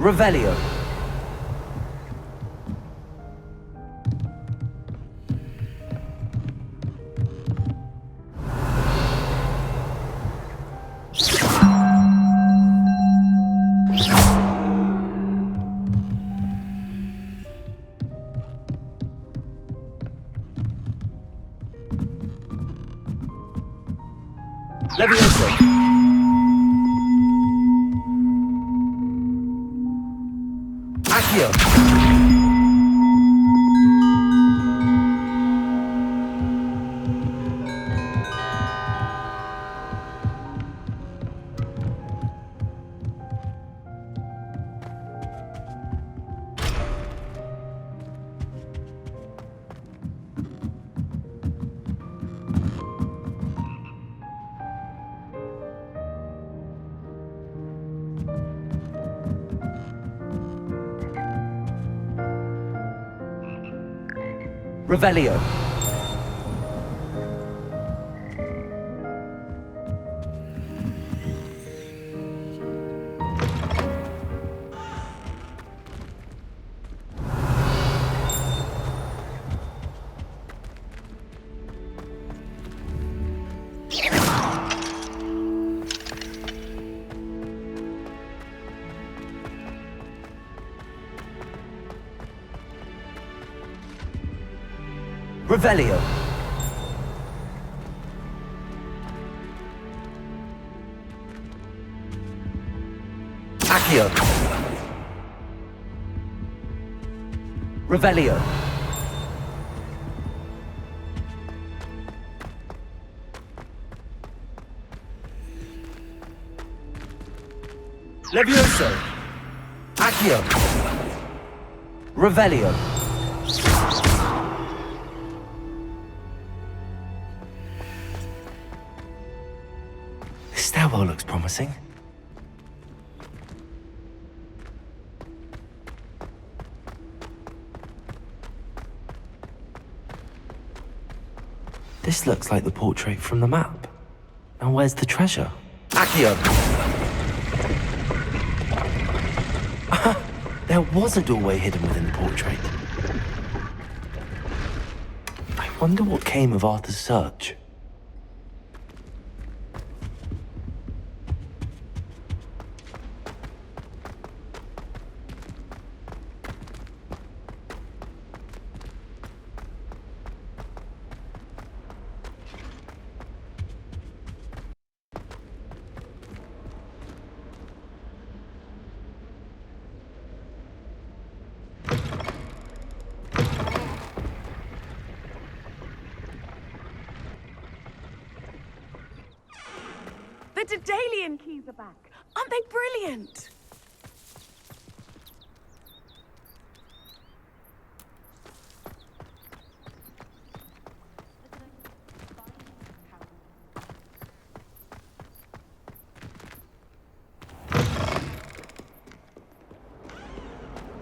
Revelio. Levioso. Accio. Revelio. Revelio. Accio. Revelio. Levioso. Accio. Revelio. Stairwell looks promising. This looks like the portrait from the map. Now where's the treasure? Accio. There was a doorway hidden within the portrait. I wonder what came of Arthur's search. The Daedalian keys are back. Aren't they brilliant?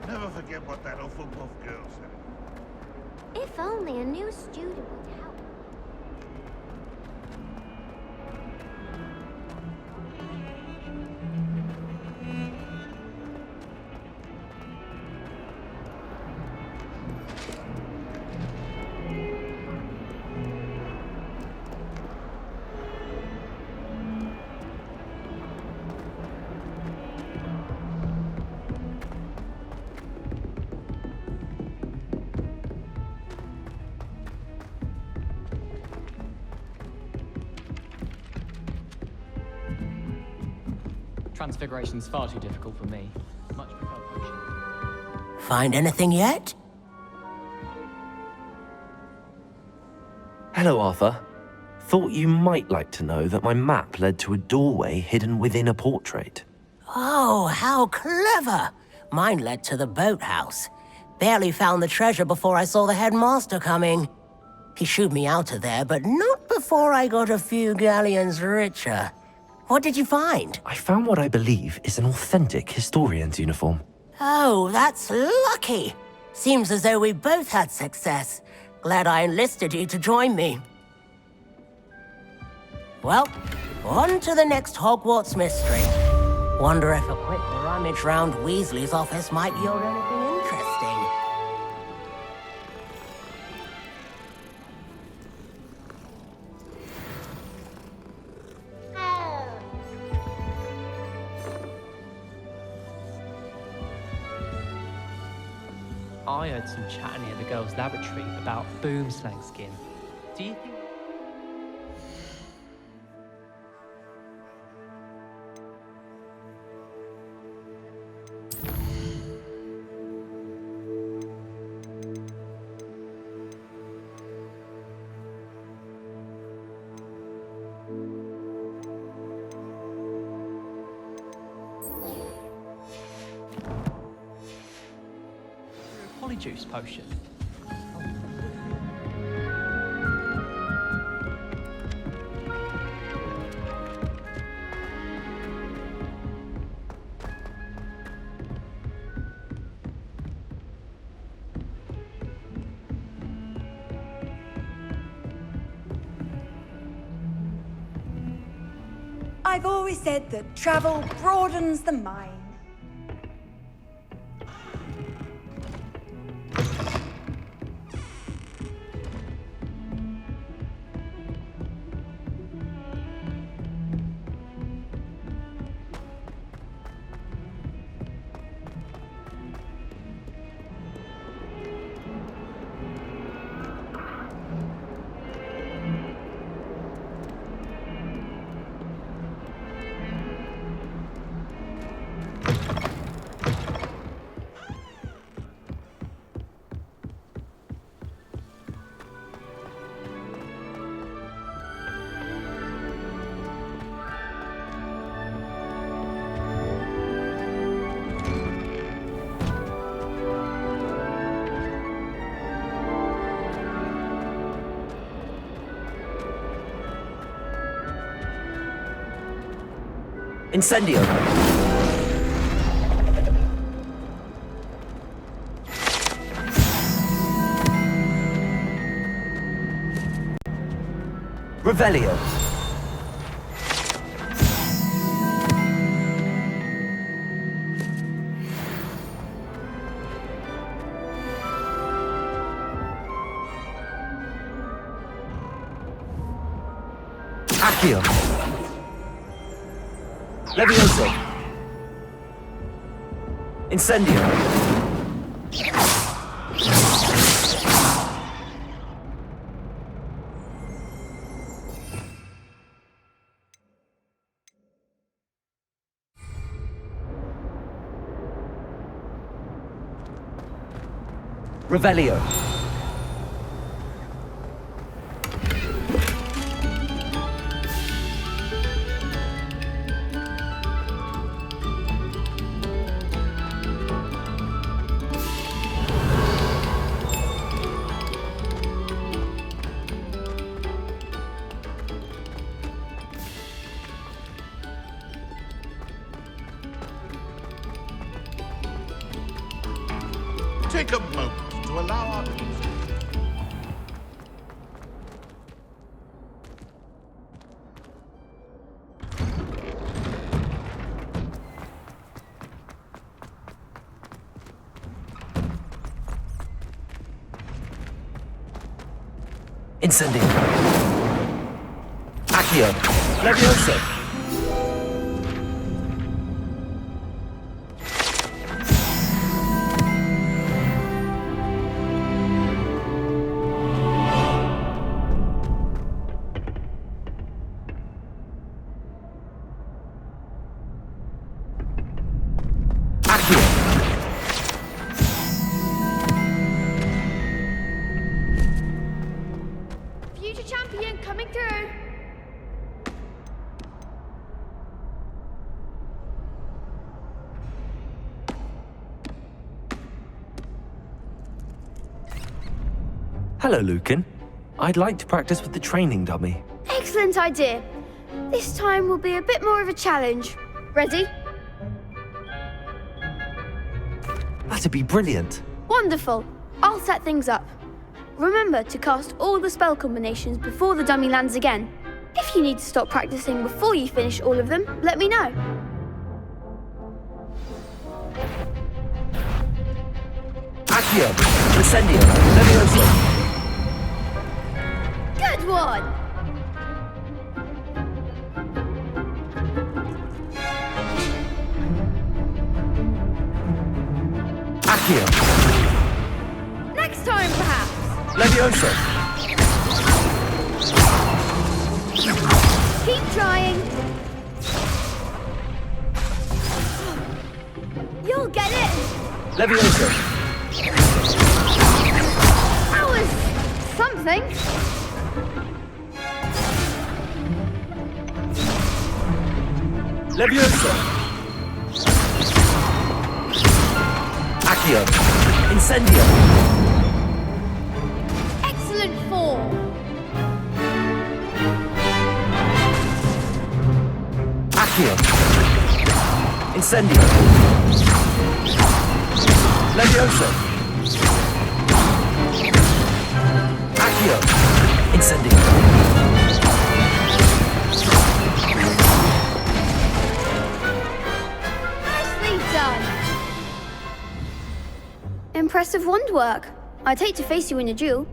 Never forget what that Hufflepuff girl said. If only a new student would help. Transfiguration's far too difficult for me. Much prefer potion. Find anything yet? Hello, Arthur. Thought you might like to know that my map led to a doorway hidden within a portrait. Oh, how clever! Mine led to the boathouse. Barely found the treasure before I saw the headmaster coming. He shooed me out of there, but not before I got a few galleons richer. What did you find? I found what I believe is an authentic historian's uniform. Oh, that's lucky. Seems as though we both had success. Glad I enlisted you to join me. Well, on to the next Hogwarts mystery. Wonder if a quick rummage round Weasley's office might yield anything interesting. I heard some chatting near the girls' lavatory about boomslang skin. Do you think... Polyjuice potion. I've always said that travel broadens the mind. Incendio. Revelio. Accio. Levioso. Incendio. Revelio. Take a moment to allow our music. Incendio. Accio. Levioso. Future champion coming through. Hello, Lucan. I'd like to practice with the training dummy. Excellent idea. This time will be a bit more of a challenge. Ready? That'd be brilliant. Wonderful. I'll set things up. Remember to cast all the spell combinations before the dummy lands again. If you need to stop practicing before you finish all of them, let me know. Accio. Incendio. Levioso. Good one! Accio. Next time, perhaps. Levioso. Keep trying. You'll get it. Levioso. That was something. Levioso. Accio. Incendio. Excellent form. Accio. Incendio. Levioso. Accio. Incendio. Nicely done. Impressive wand work. I'd hate to face you in a duel.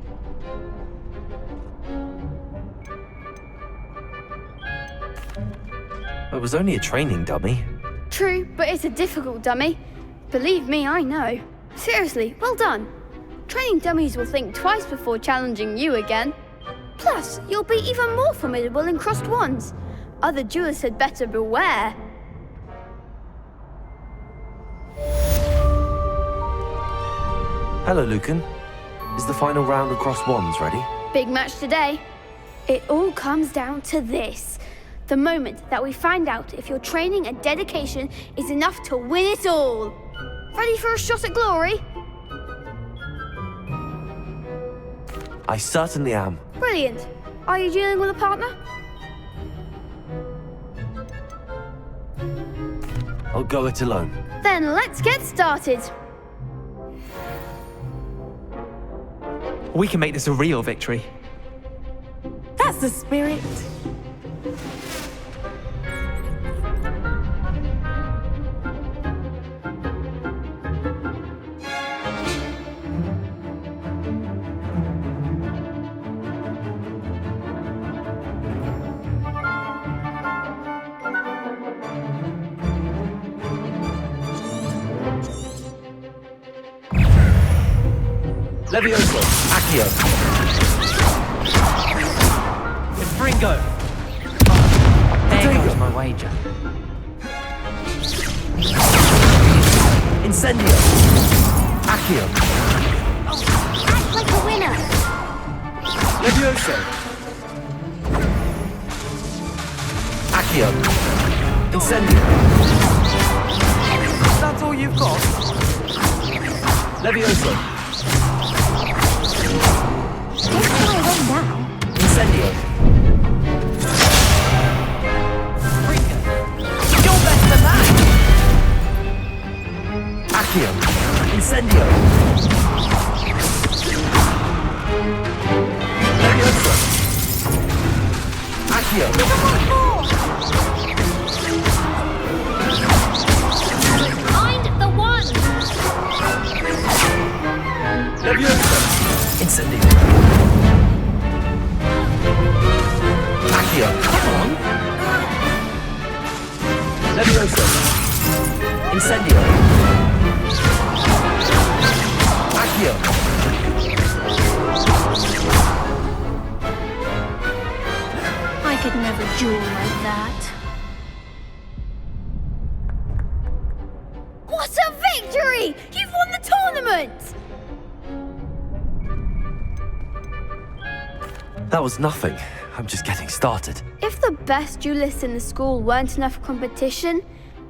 It was only a training dummy. True, but it's a difficult dummy. Believe me, I know. Seriously, well done. Training dummies will think twice before challenging you again. Plus, you'll be even more formidable in crossed wands. Other duelists had better beware. Hello, Lucan. Is the final round of crossed wands ready? Big match today. It all comes down to this. The moment that we find out if your training and dedication is enough to win it all. Ready for a shot at glory? I certainly am. Brilliant. Are you dealing with a partner? I'll go it alone. Then let's get started. We can make this a real victory. That's the spirit. Levioso. Accio. Fringo! There goes my wager. Incendio. Accio. Act like a winner. Levioso. Accio. Incendio. That's all you've got? Levioso. Incendio. Fringo! You're better than that! Accio. Incendio. Levioso. Accio. Find the one. Levioso. Incendio. Accio. Come on. Levioso. Incendio. Accio. I could never duel like that. What a victory! You've won the tournament! That was nothing. I'm just getting started. If the best duelists in the school weren't enough competition,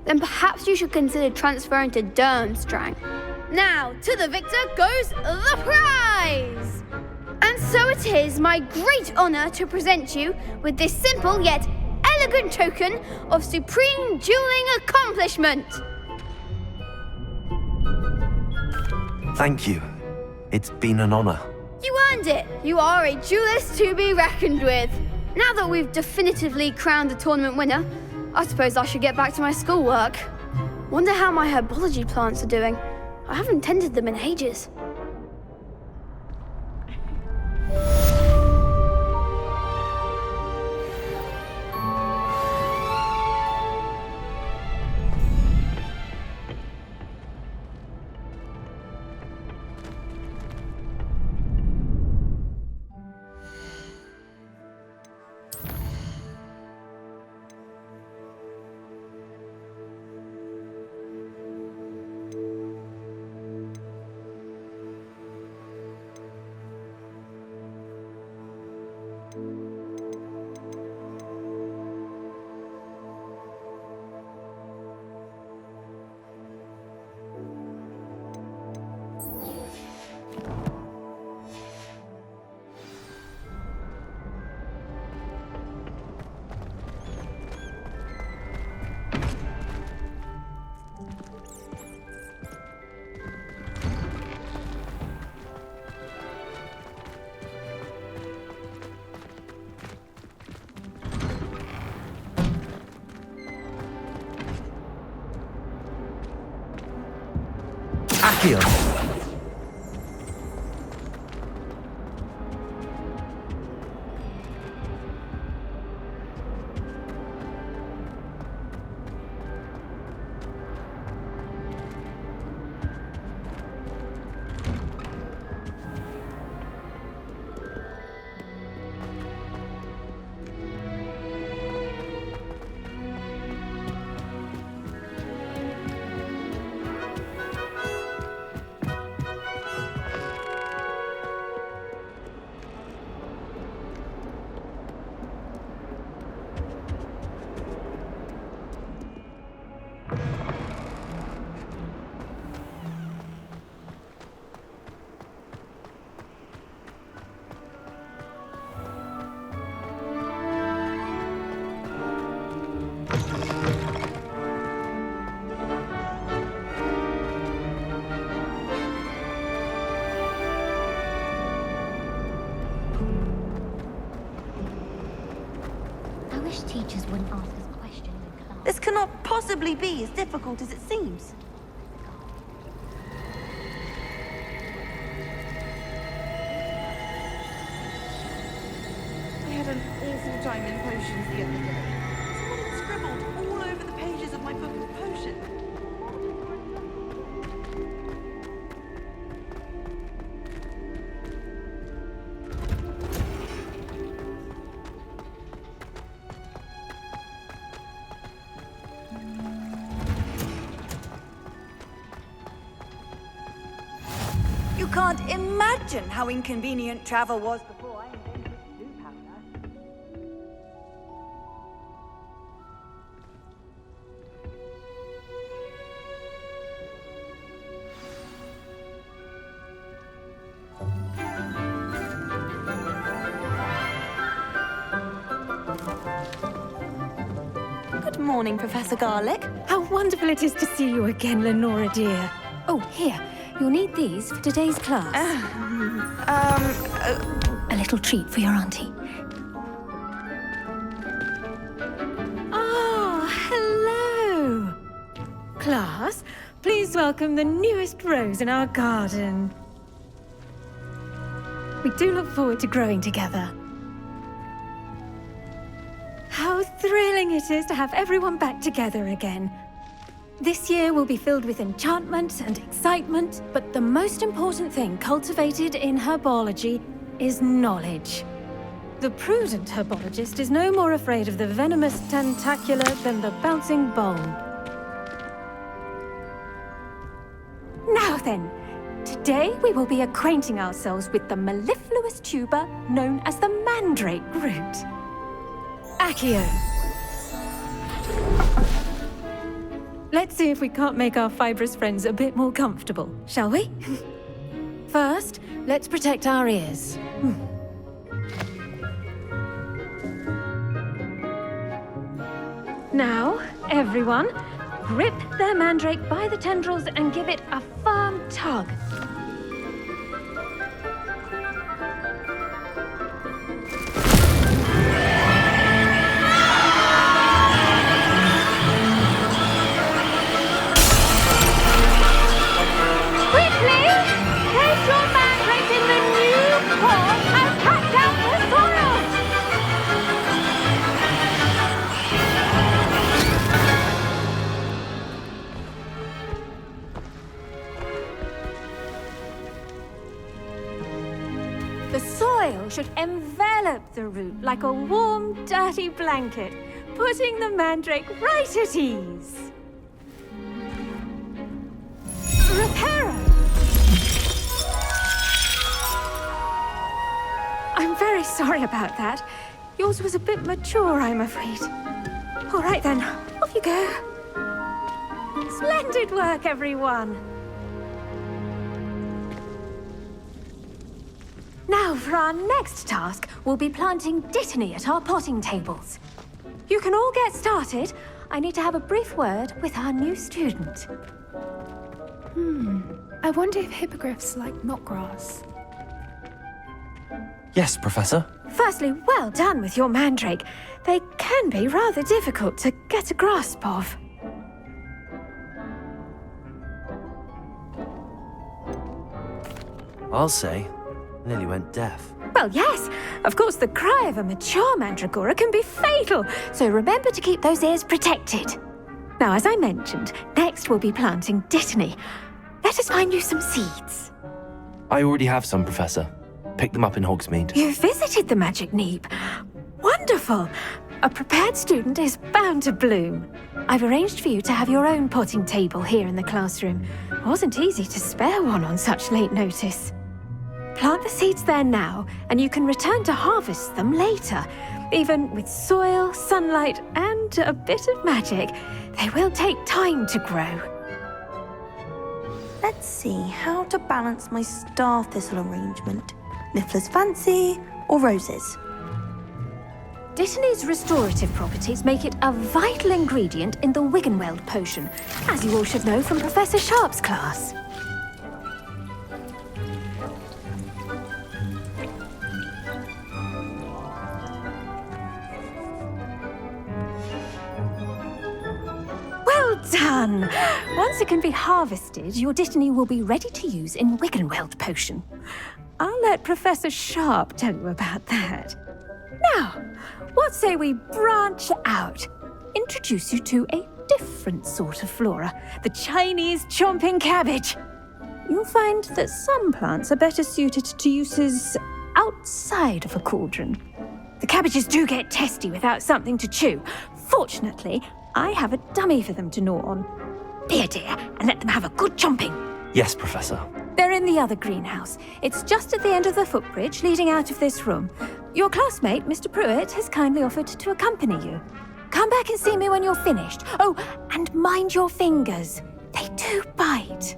then perhaps you should consider transferring to Durmstrang. Now, to the victor goes the prize! And so it is my great honor to present you with this simple yet elegant token of supreme dueling accomplishment. Thank you. It's been an honor. You earned it. You are a duelist to be reckoned with. Now that we've definitively crowned the tournament winner, I suppose I should get back to my schoolwork. Wonder how my herbology plants are doing. I haven't tended them in ages. Accio. Teachers wouldn't ask us questions in class. This cannot possibly be as difficult as it seems. I had an awful time in potions the other day. Someone had scribbled all over the pages of my book of potions. You can't imagine how inconvenient travel was before I invented blue powder. Good morning, Professor Garlic. How wonderful it is to see you again, Lenora dear. Oh, here. You'll need these for today's class. A little treat for your auntie. Oh, hello. Class, please welcome the newest rose in our garden. We do look forward to growing together. How thrilling it is to have everyone back together again. This year will be filled with enchantment and excitement, but the most important thing cultivated in herbology is knowledge. The prudent herbologist is no more afraid of the venomous tentacula than the bouncing bulb. Now then, today we will be acquainting ourselves with the mellifluous tuber known as the mandrake root. Accio. Let's see if we can't make our fibrous friends a bit more comfortable, shall we? First, let's protect our ears. Now, everyone, grip their mandrake by the tendrils and give it a firm tug. The soil should envelop the root like a warm, dirty blanket, putting the mandrake right at ease. Reparo! I'm very sorry about that. Yours was a bit mature, I'm afraid. All right then, off you go. Splendid work, everyone. Now, for our next task, we'll be planting dittany at our potting tables. You can all get started. I need to have a brief word with our new student. I wonder if hippogriffs like knotgrass. Yes, Professor. Firstly, well done with your mandrake. They can be rather difficult to get a grasp of. I'll say, nearly went deaf. Well, yes. Of course, the cry of a mature mandragora can be fatal, so remember to keep those ears protected. Now, as I mentioned, next we'll be planting dittany. Let us find you some seeds. I already have some, Professor. Picked them up in Hogsmeade. You visited the Magic Neep. Wonderful. A prepared student is bound to bloom. I've arranged for you to have your own potting table here in the classroom. It wasn't easy to spare one on such late notice. Plant the seeds there now, and you can return to harvest them later. Even with soil, sunlight, and a bit of magic, they will take time to grow. Let's see how to balance my star thistle arrangement. Niffler's fancy or roses? Dittany's restorative properties make it a vital ingredient in the Wiggenweld potion, as you all should know from Professor Sharp's class. Well done! Once it can be harvested, your Dittany will be ready to use in Wiggenweld potion. I'll let Professor Sharp tell you about that. Now, what say we branch out? Introduce you to a different sort of flora, the Chinese chomping cabbage. You'll find that some plants are better suited to uses outside of a cauldron. The cabbages do get testy without something to chew. Fortunately, I have a dummy for them to gnaw on. Here, dear, and let them have a good chomping. Yes, Professor. They're in the other greenhouse. It's just at the end of the footbridge leading out of this room. Your classmate, Mr. Pruitt, has kindly offered to accompany you. Come back and see me when you're finished. Oh, and mind your fingers. They do bite.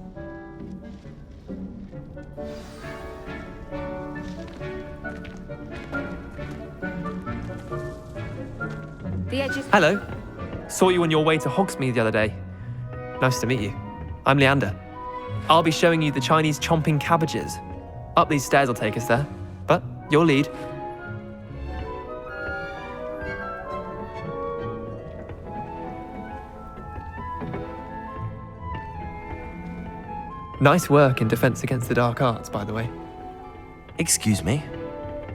The edges... Hello. Saw you on your way to Hogsmeade the other day. Nice to meet you. I'm Leander. I'll be showing you the Chinese chomping cabbages. Up these stairs will take us there, but your lead. Nice work in Defense Against the Dark Arts, by the way. Excuse me?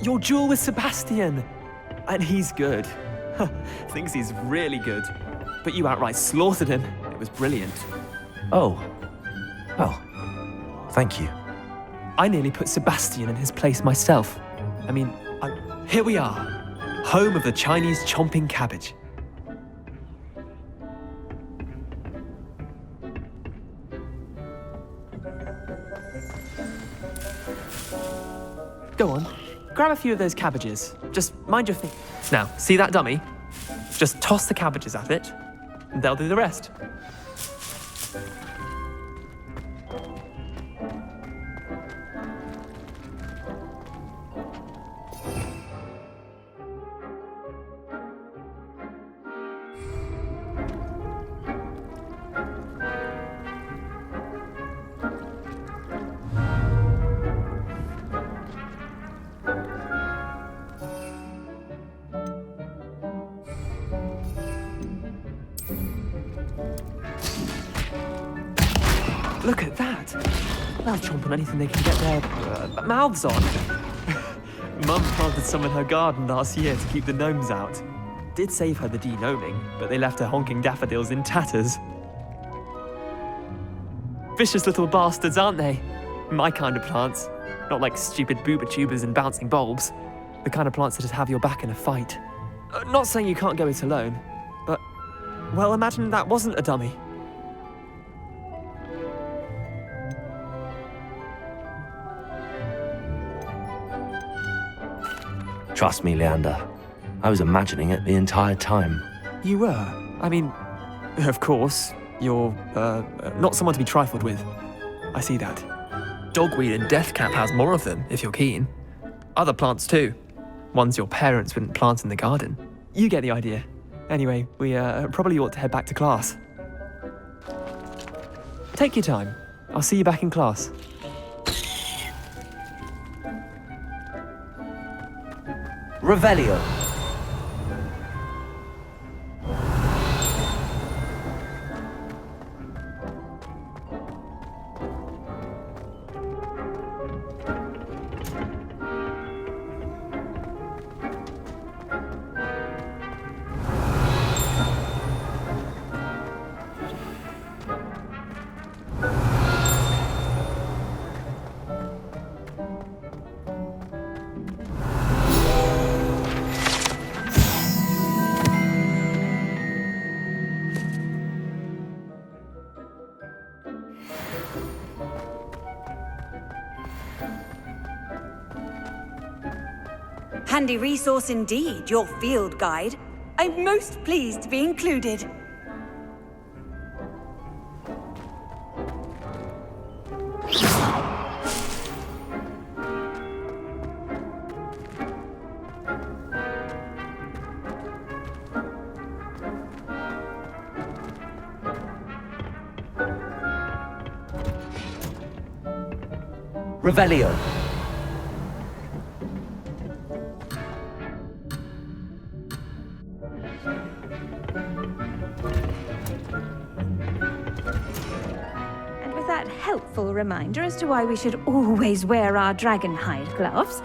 Your duel with Sebastian! And he's good. Thinks he's really good. But you outright slaughtered him. It was brilliant. Oh. Well, thank you. I nearly put Sebastian in his place myself. I mean, here we are. Home of the Chinese chomping cabbage. Go on, grab a few of those cabbages. Just mind your feet. Now, see that dummy? Just toss the cabbages at it, and they'll do the rest. Look at that! They'll chomp on anything they can get their mouths on. Mum planted some in her garden last year to keep the gnomes out. Did save her the de-gnoming, but they left her honking daffodils in tatters. Vicious little bastards, aren't they? My kind of plants. Not like stupid booba tubers and bouncing bulbs. The kind of plants that just have your back in a fight. Not saying you can't go it alone, but, well, imagine that wasn't a dummy. Trust me, Leander. I was imagining it the entire time. You were? I mean, of course, you're, not someone to be trifled with. I see that. Dogweed and deathcap has more of them, if you're keen. Other plants too. Ones your parents wouldn't plant in the garden. You get the idea. Anyway, we probably ought to head back to class. Take your time. I'll see you back in class. Revelio. Handy resource indeed, your field guide. I'm most pleased to be included. Revelio. And with that helpful reminder as to why we should always wear our dragon hide gloves,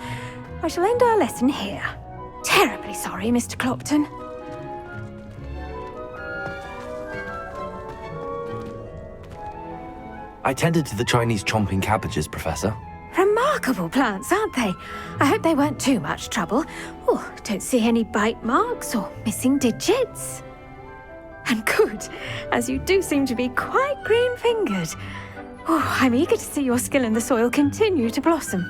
I shall end our lesson here. Terribly sorry, Mr. Clopton. I tended to the Chinese chomping cabbages, Professor. Remarkable plants, aren't they? I hope they weren't too much trouble. Oh, don't see any bite marks or missing digits. And good, as you do seem to be quite green-fingered. Oh, I'm eager to see your skill in the soil continue to blossom.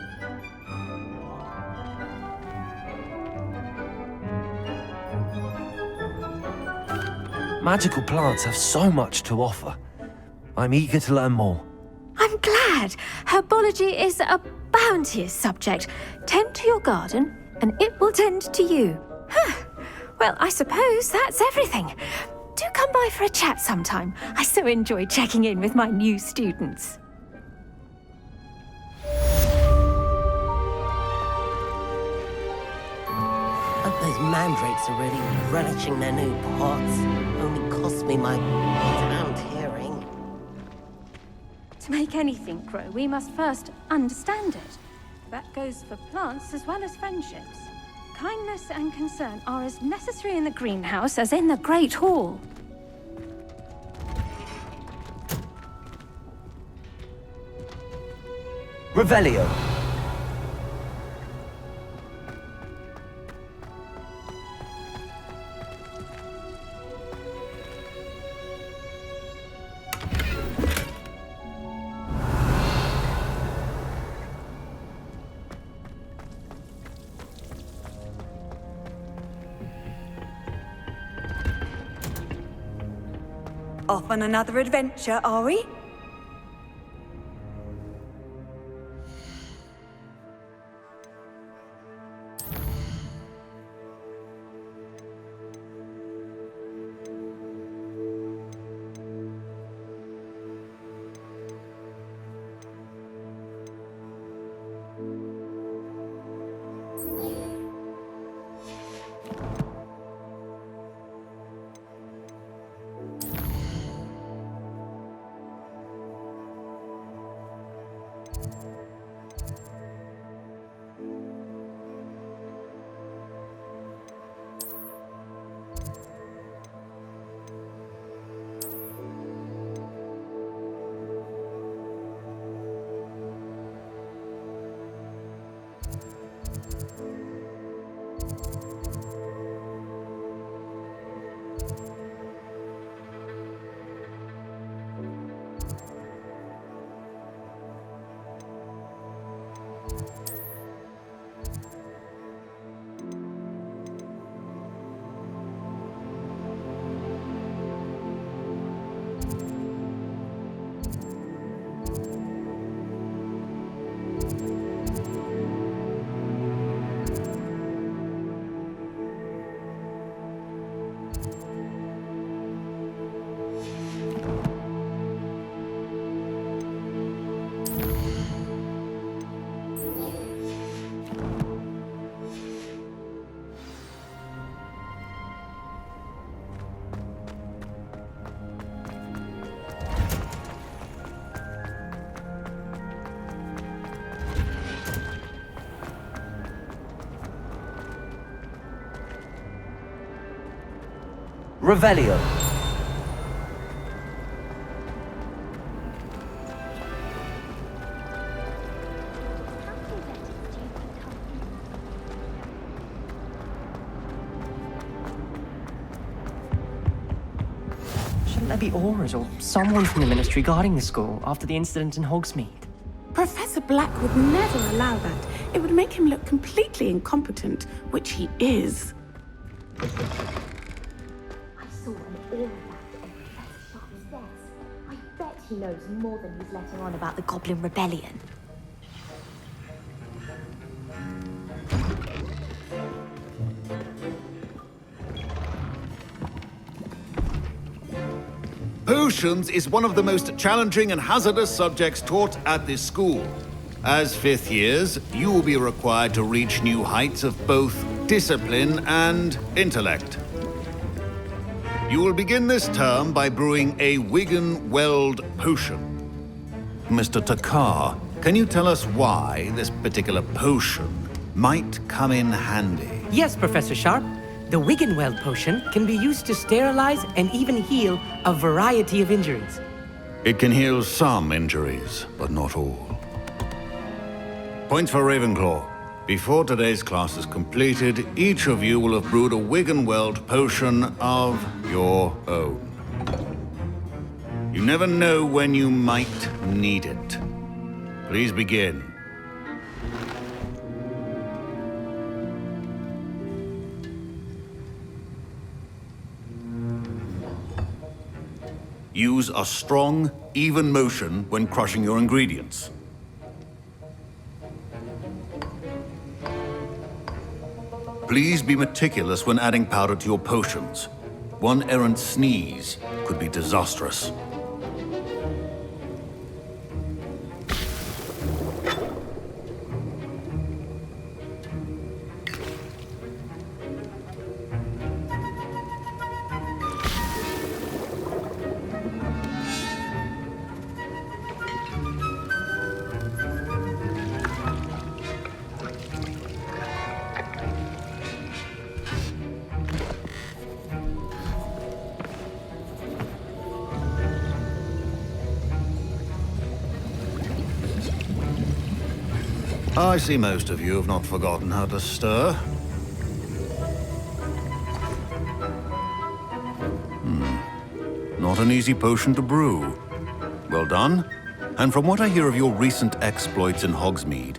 Magical plants have so much to offer. I'm eager to learn more. I'm glad. Herbology is a bounteous subject. Tend to your garden, and it will tend to you. Well, I suppose that's everything. Do come by for a chat sometime. I so enjoy checking in with my new students. Hope those mandrakes are really relishing their new pots. Only cost me my sound hearing. To make anything grow, we must first understand it. That goes for plants as well as friendships. Kindness and concern are as necessary in the greenhouse as in the Great Hall. Revelio. Off on another adventure, are we? Revelio. Shouldn't there be aurors or someone from the ministry guarding the school after the incident in Hogsmeade? Professor Black would never allow that. It would make him look completely incompetent, which he is. I saw an aura back on Professor Sharp's desk. I bet he knows more than he's letting on about the Goblin Rebellion. Potions is one of the most challenging and hazardous subjects taught at this school. As fifth years, you will be required to reach new heights of both discipline and intellect. You will begin this term by brewing a Wigan-Weld potion. Mr. Takar, can you tell us why this particular potion might come in handy? Yes, Professor Sharp. The Wigan-Weld potion can be used to sterilize and even heal a variety of injuries. It can heal some injuries, but not all. Points for Ravenclaw. Before today's class is completed, each of you will have brewed a Wigan-Weld potion of your own. You never know when you might need it. Please begin. Use a strong, even motion when crushing your ingredients. Please be meticulous when adding powder to your potions. One errant sneeze could be disastrous. I see most of you have not forgotten how to stir. Not an easy potion to brew. Well done. And from what I hear of your recent exploits in Hogsmeade,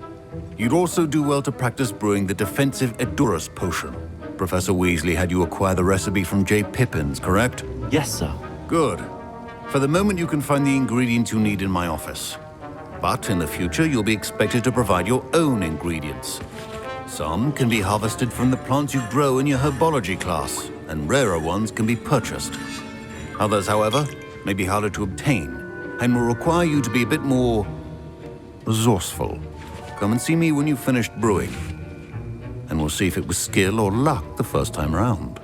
you'd also do well to practice brewing the defensive Edurus potion. Professor Weasley had you acquire the recipe from J. Pippin's, correct? Yes, sir. Good. For the moment, you can find the ingredients you need in my office. But in the future, you'll be expected to provide your own ingredients. Some can be harvested from the plants you grow in your herbology class, and rarer ones can be purchased. Others, however, may be harder to obtain, and will require you to be a bit more resourceful. Come and see me when you've finished brewing, and we'll see if it was skill or luck the first time around.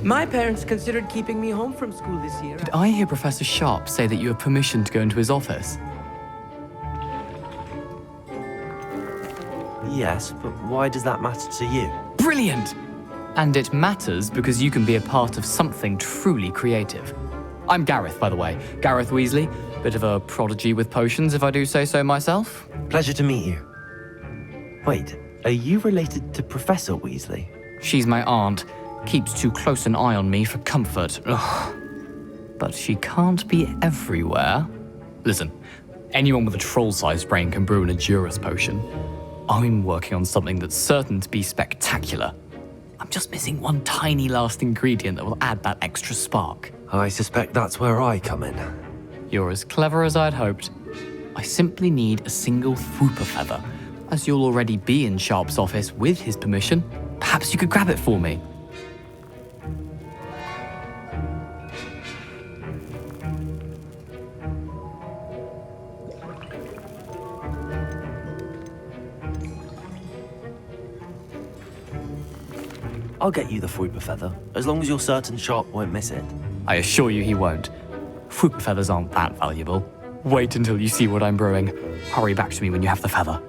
My parents considered keeping me home from school this year. Did I hear Professor Sharp say that you have permission to go into his office? Yes, but why does that matter to you? Brilliant! And it matters because you can be a part of something truly creative. I'm Gareth, by the way. Gareth Weasley. Bit of a prodigy with potions, if I do say so myself. Pleasure to meet you. Wait, are you related to Professor Weasley? She's my aunt. Keeps too close an eye on me for comfort. Ugh. But she can't be everywhere. Listen, anyone with a troll-sized brain can brew an Edurus potion. I'm working on something that's certain to be spectacular. I'm just missing one tiny last ingredient that will add that extra spark. I suspect that's where I come in. You're as clever as I'd hoped. I simply need a single Whooper feather. As you'll already be in Sharp's office with his permission, perhaps you could grab it for me. I'll get you the Whooper feather, as long as you're certain Sharp won't miss it. I assure you he won't. Whooper feathers aren't that valuable. Wait until you see what I'm brewing. Hurry back to me when you have the feather.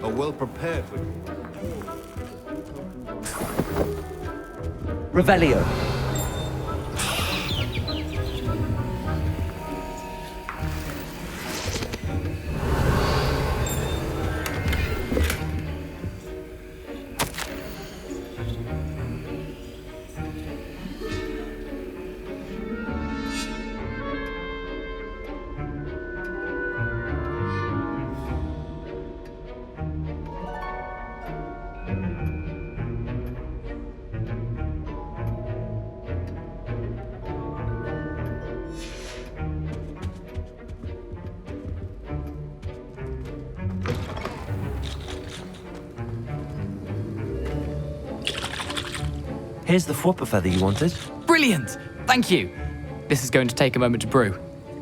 Are well prepared for Revelio. Here's the flopper feather you wanted. Brilliant! Thank you. This is going to take a moment to brew.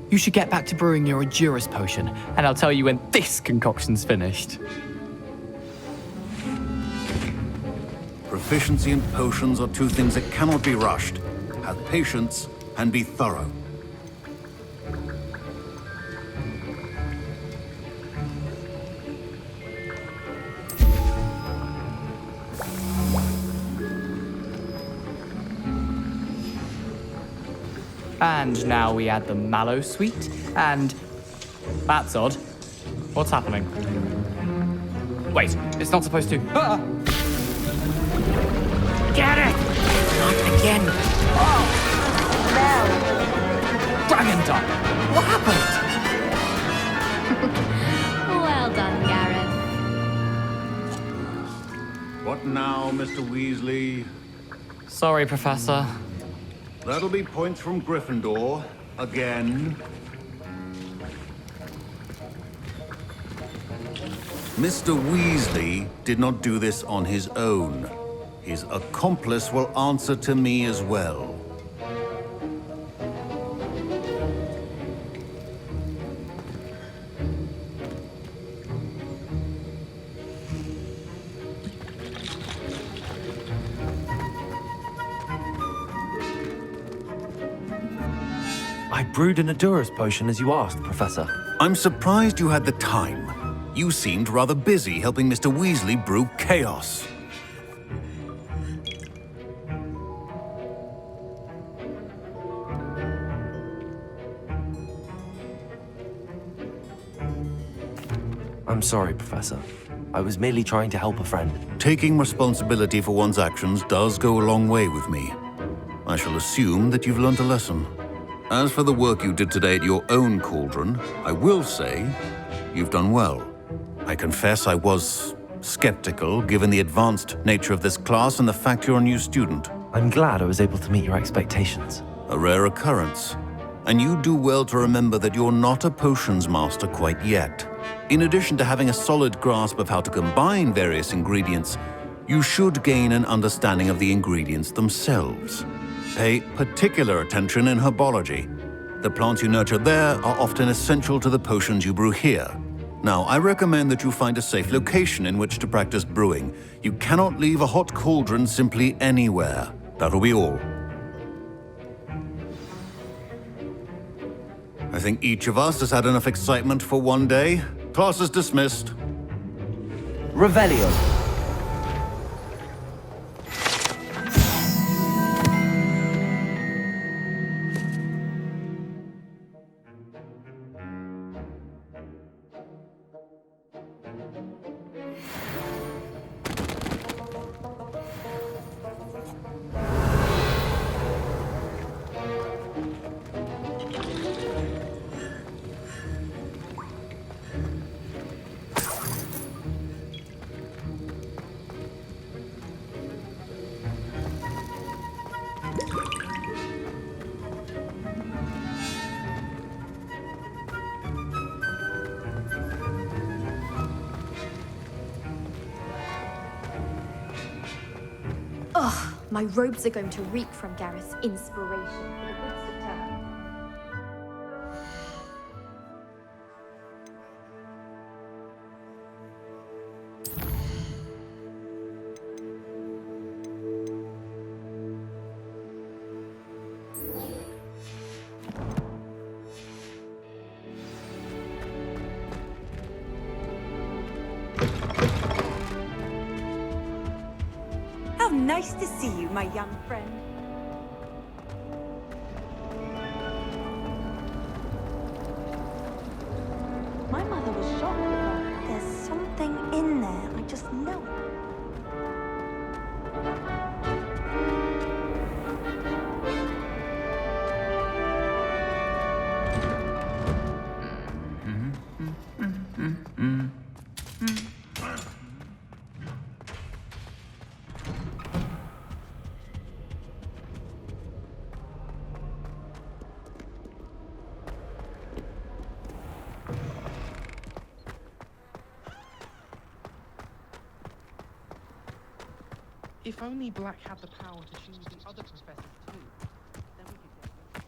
You should get back to brewing your Endurus potion, and I'll tell you when this concoction's finished. Proficiency and potions are two things that cannot be rushed. Have patience and be thorough. And now we add the mallow sweet, and that's odd. What's happening? Wait, it's not supposed to. Ah! Get it! Not again. Oh! Dragon Dog! What happened? Well done, Gareth. What now, Mr. Weasley? Sorry, Professor. That'll be points from Gryffindor. Again. Mr. Weasley did not do this on his own. His accomplice will answer to me as well. I brewed an Endurus potion as you asked, Professor. I'm surprised you had the time. You seemed rather busy helping Mr. Weasley brew chaos. I'm sorry, Professor. I was merely trying to help a friend. Taking responsibility for one's actions does go a long way with me. I shall assume that you've learnt a lesson. As for the work you did today at your own cauldron, I will say you've done well. I confess I was skeptical, given the advanced nature of this class and the fact you're a new student. I'm glad I was able to meet your expectations. A rare occurrence. And you do well to remember that you're not a potions master quite yet. In addition to having a solid grasp of how to combine various ingredients, you should gain an understanding of the ingredients themselves. Pay particular attention in herbology. The plants you nurture there are often essential to the potions you brew here. Now, I recommend that you find a safe location in which to practice brewing. You cannot leave a hot cauldron simply anywhere. That'll be all. I think each of us has had enough excitement for one day. Class is dismissed. Revelio. Ugh, my robes are going to reek from Gareth's inspiration for the Woods term. How nice to see you, my young friend. My mother was shocked with her. There's something in there. I just know it. If only Black had the power to choose the other professors too, then we could get...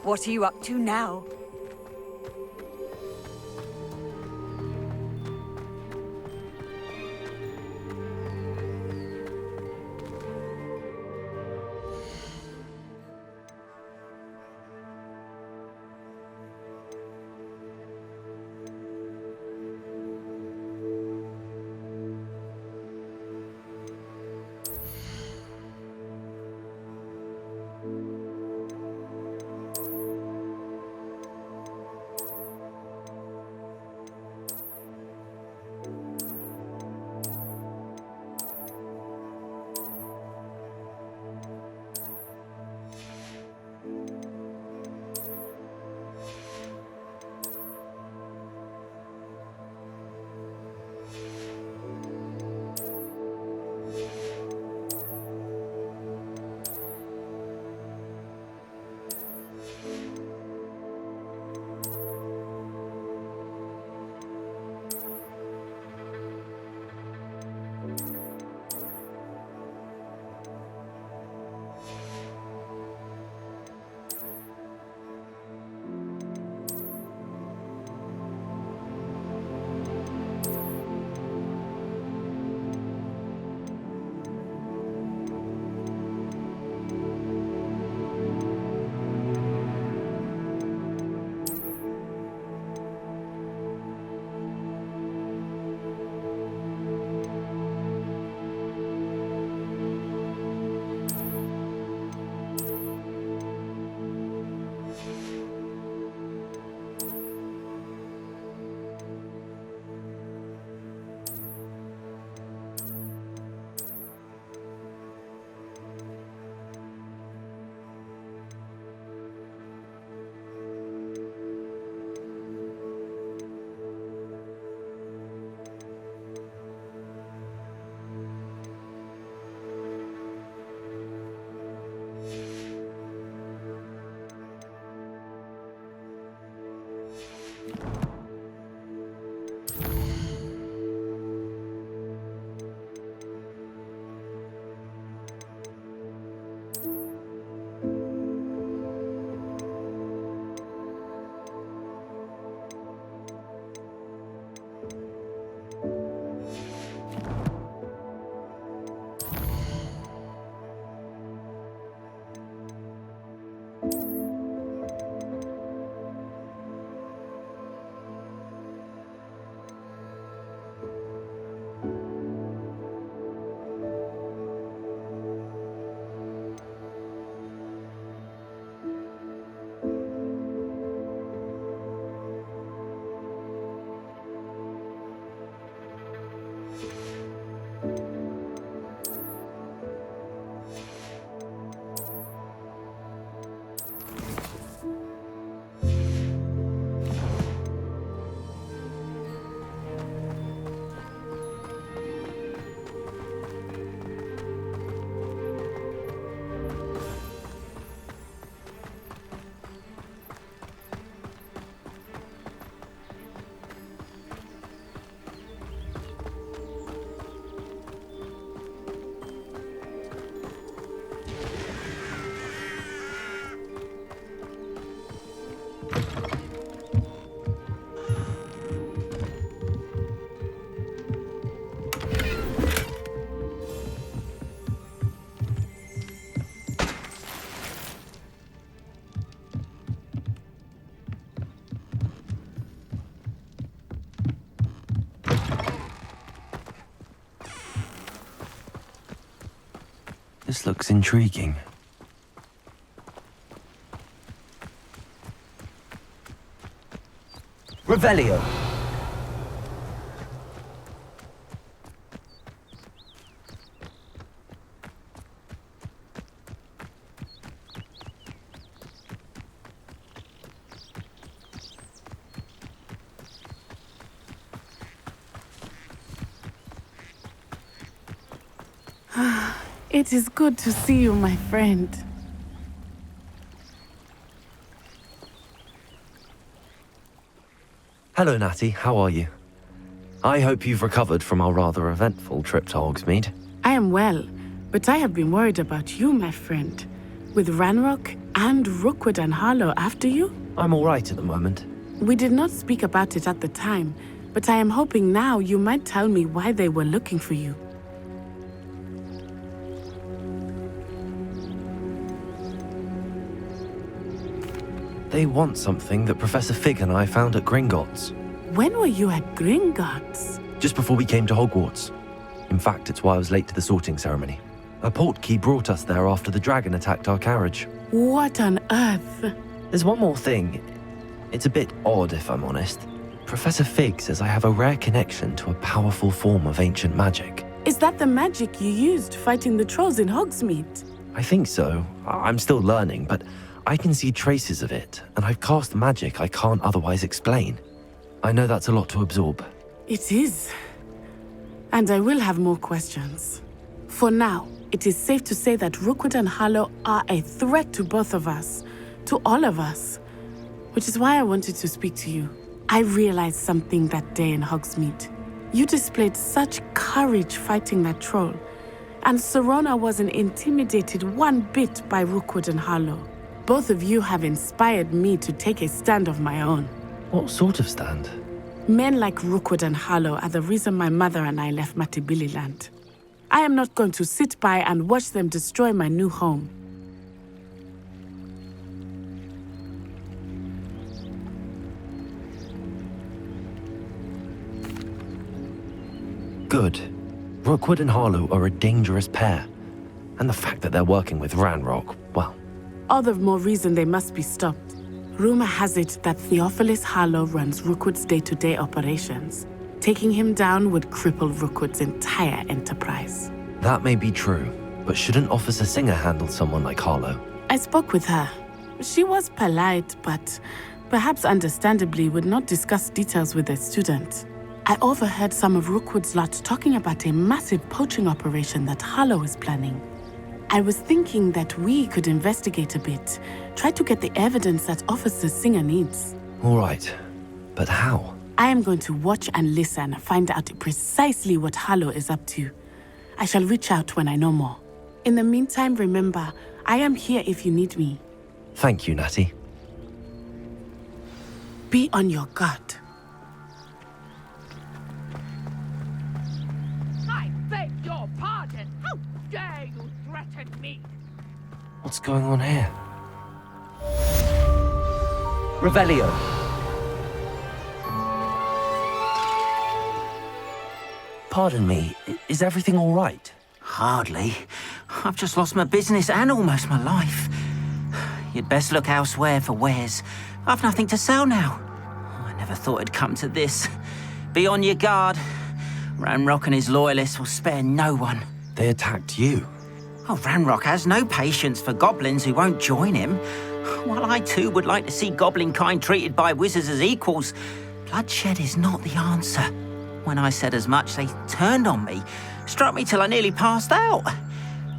What are you up to now? This looks intriguing. Revelio. It is good to see you, my friend. Hello, Natty. How are you? I hope you've recovered from our rather eventful trip to Hogsmeade. I am well, but I have been worried about you, my friend. With Ranrock and Rookwood and Harlow after you? I'm all right at the moment. We did not speak about it at the time, but I am hoping now you might tell me why they were looking for you. They want something that Professor Fig and I found at Gringotts. When were you at Gringotts? Just before we came to Hogwarts. In fact, it's why I was late to the sorting ceremony. A portkey brought us there after the dragon attacked our carriage. What on earth? There's one more thing. It's a bit odd, if I'm honest. Professor Fig says I have a rare connection to a powerful form of ancient magic. Is that the magic you used fighting the trolls in Hogsmeade? I think so. I'm still learning, but I can see traces of it, and I've cast magic I can't otherwise explain. I know that's a lot to absorb. It is. And I will have more questions. For now, it is safe to say that Rookwood and Harlow are a threat to both of us, to all of us, which is why I wanted to speak to you. I realized something that day in Hogsmeade. You displayed such courage fighting that troll, and Serona wasn't intimidated one bit by Rookwood and Harlow. Both of you have inspired me to take a stand of my own. What sort of stand? Men like Rookwood and Harlow are the reason my mother and I left Matabeleland. I am not going to sit by and watch them destroy my new home. Good. Rookwood and Harlow are a dangerous pair. And the fact that they're working with Ranrock, well... All the more reason they must be stopped. Rumor has it that Theophilus Harlow runs Rookwood's day-to-day operations. Taking him down would cripple Rookwood's entire enterprise. That may be true, but shouldn't Officer Singer handle someone like Harlow? I spoke with her. She was polite, but perhaps understandably would not discuss details with a student. I overheard some of Rookwood's lot talking about a massive poaching operation that Harlow is planning. I was thinking that we could investigate a bit, try to get the evidence that Officer Singer needs. All right, but how? I am going to watch and listen, find out precisely what Harlow is up to. I shall reach out when I know more. In the meantime, remember, I am here if you need me. Thank you, Natty. Be on your guard. I beg your pardon. How dare you threaten me? What's going on here? Revelio. Pardon me, is everything all right? Hardly. I've just lost my business and almost my life. You'd best look elsewhere for wares. I've nothing to sell now. I never thought it'd come to this. Be on your guard. Ranrock and his loyalists will spare no one. They attacked you. Oh, Ranrock has no patience for goblins who won't join him. While I too would like to see goblin kind treated by wizards as equals, bloodshed is not the answer. When I said as much, they turned on me, struck me till I nearly passed out.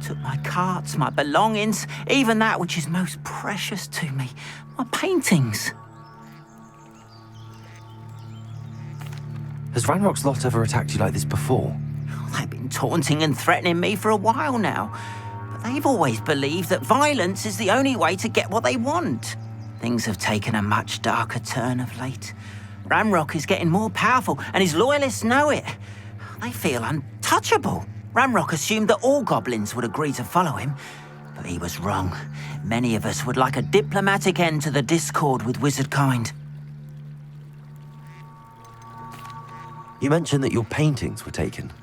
Took my carts, my belongings, even that which is most precious to me, my paintings. Has Ranrock's lot ever attacked you like this before? They've been taunting and threatening me for a while now, but they've always believed that violence is the only way to get what they want. Things have taken a much darker turn of late. Ranrock is getting more powerful, and his loyalists know it. They feel untouchable. Ranrock assumed that all goblins would agree to follow him, but he was wrong. Many of us would like a diplomatic end to the discord with wizard kind. You mentioned that your paintings were taken.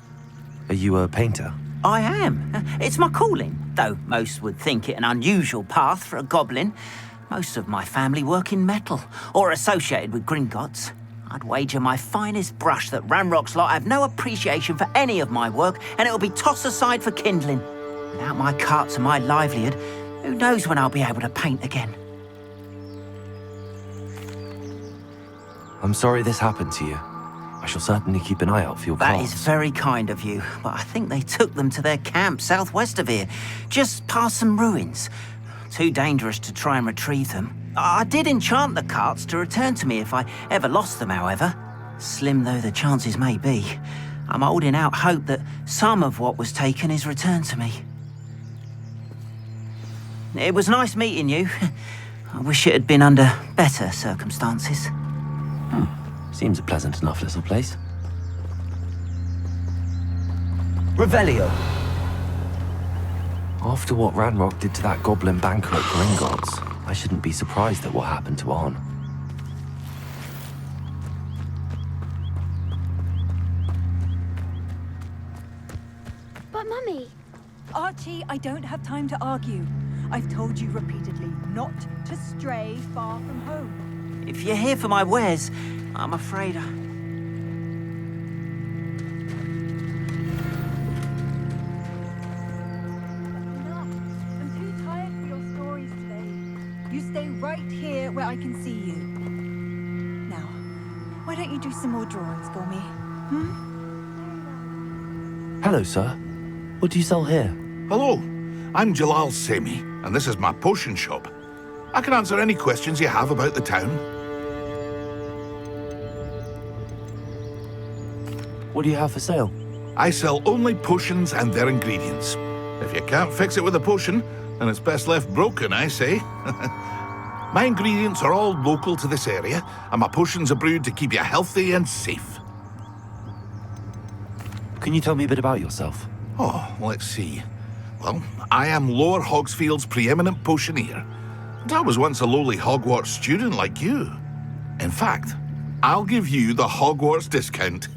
Are you a painter? I am. It's my calling, though most would think it an unusual path for a goblin. Most of my family work in metal, or associated with Gringotts. I'd wager my finest brush that Ranrock's lot have no appreciation for any of my work, and it'll be tossed aside for kindling. Without my carts and my livelihood, who knows when I'll be able to paint again. I'm sorry this happened to you. I shall certainly keep an eye out for your That carts. is very kind of you, but I think they took them to their camp southwest of here, just past some ruins. Too dangerous to try and retrieve them. I did enchant the carts to return to me if I ever lost them, however. Slim though the chances may be, I'm holding out hope that some of what was taken is returned to me. It was nice meeting you. I wish it had been under better circumstances. Seems a pleasant enough little place. Revelio. After what Ranrock did to that goblin banker at Gringotts, I shouldn't be surprised at what happened to Arn. But Mummy... Archie, I don't have time to argue. I've told you repeatedly not to stray far from home. If you're here for my wares, I'm afraid I'm too tired for your stories today. You stay right here where I can see you. Now, why don't you do some more drawings for me? Hello, sir. What do you sell here? Hello, I'm Jalal Semi, and this is my potion shop. I can answer any questions you have about the town. What do you have for sale? I sell only potions and their ingredients. If you can't fix it with a potion, then it's best left broken, I say. My ingredients are all local to this area, and my potions are brewed to keep you healthy and safe. Can you tell me a bit about yourself? Oh, let's see. Well, I am Lower Hogsfield's preeminent potioneer. And I was once a lowly Hogwarts student like you. In fact, I'll give you the Hogwarts discount.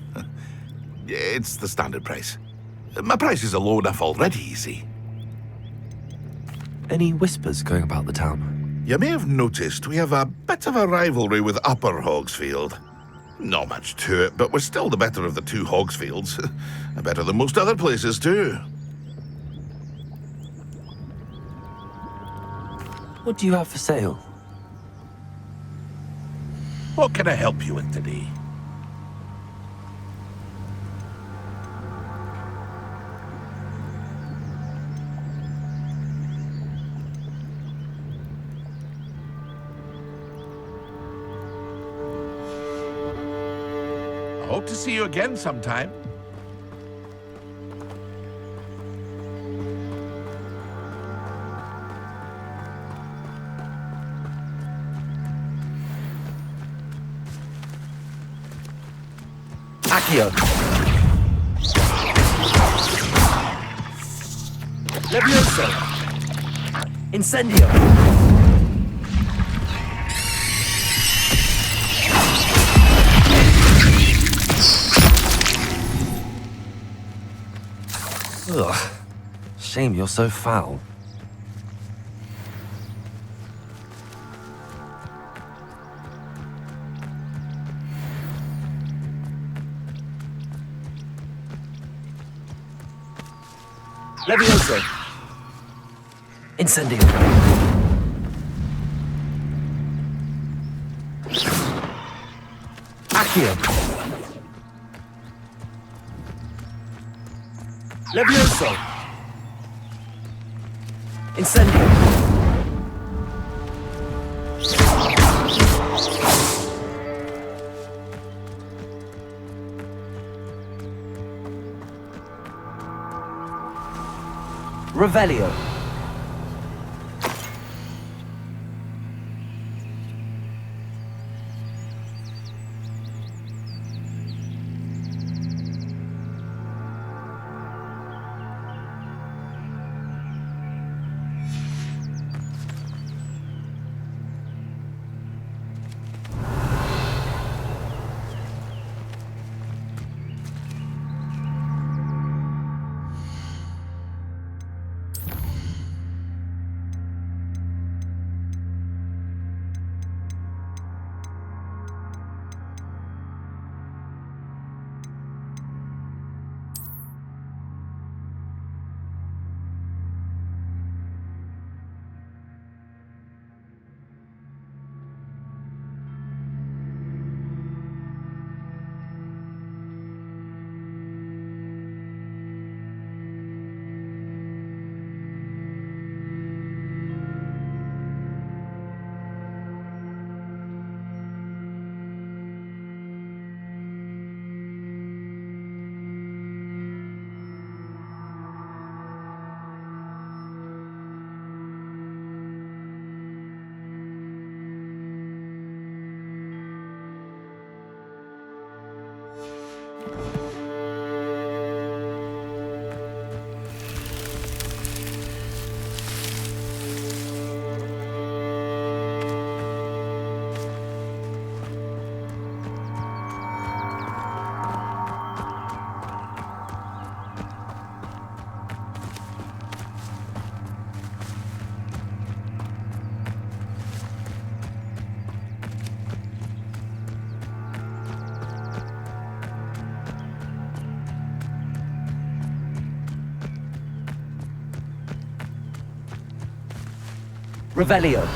It's the standard price. My prices are low enough already, you see. Any whispers going about the town? You may have noticed we have a bit of a rivalry with Upper Hogsfield. Not much to it, but we're still the better of the two Hogsfields. Better than most other places, too. What do you have for sale? What can I help you with today? I hope to see you again sometime. Accio. Levioso. Incendio. Ugh. Shame you're so foul. Levioso. Incendio. Accio. Levioso. Incendio. Revelio. Revelio.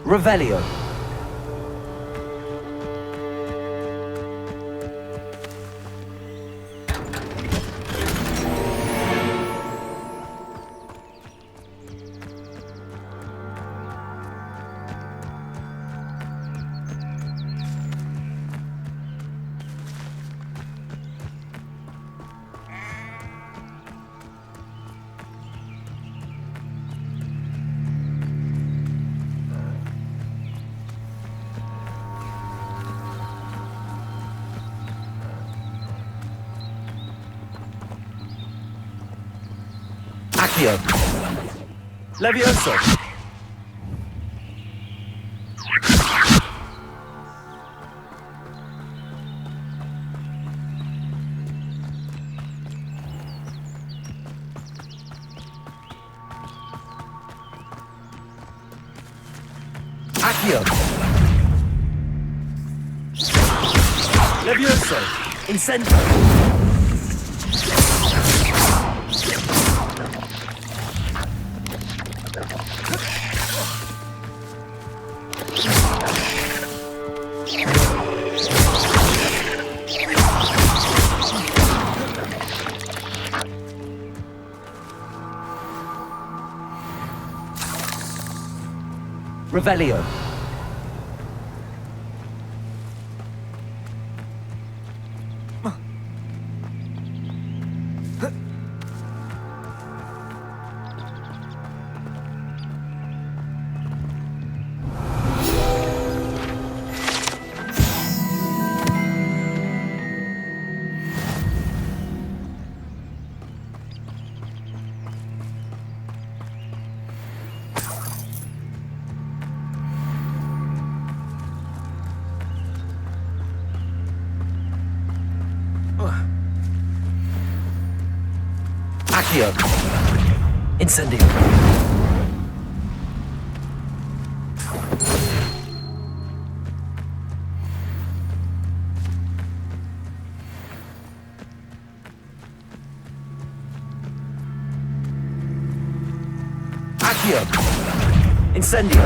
Revelio. Accio. Levioso. Accio. Levioso. Incendio. Revelio. Accio. Incendio. Accio. Incendio.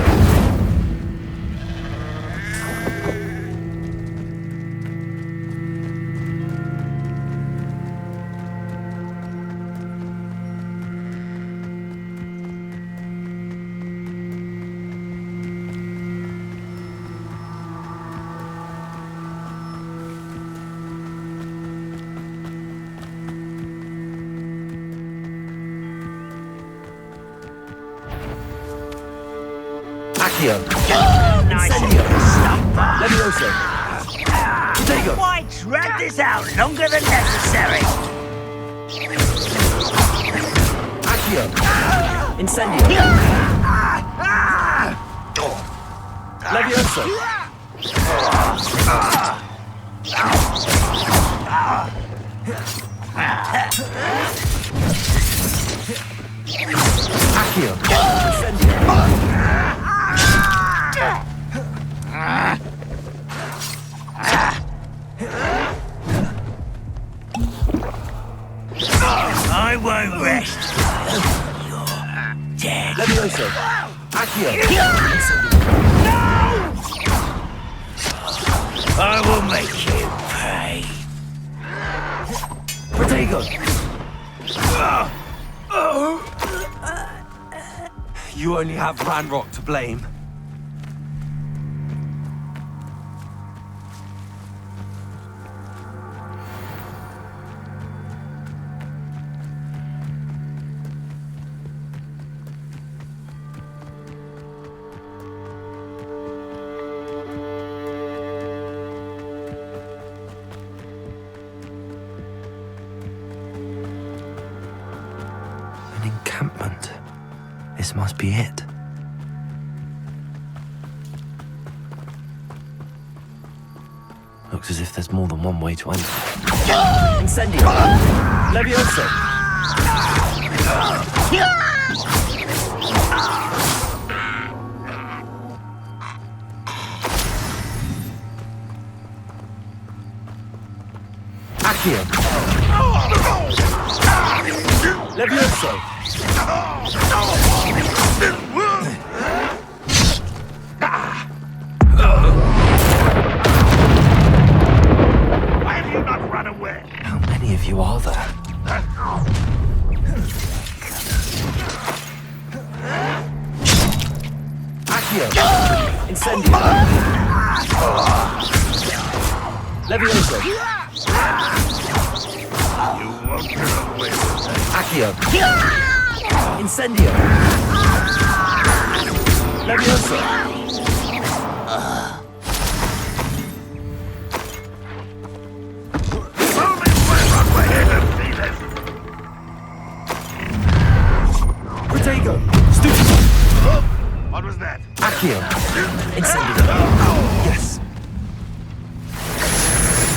Accio. Incendio. Levioso. Protego. Why drag this out longer than necessary? Accio. Incendio. Levioso. Accio. Incendio. I won't rest. You're dead. Levioso. Accio. I will make you pay. Protego. You only have Ranrock to blame. This must be it. Looks as if there's more than one way to enter. Incendio! Levioso! Accio! Levioso! Why have you not run away? How many of you are there? Accio! Incendio! Levioso! You won't get away with that. Accio! Incendio! Levioso! Protego! Stupid! What was that? Accio! Incendio! Yes!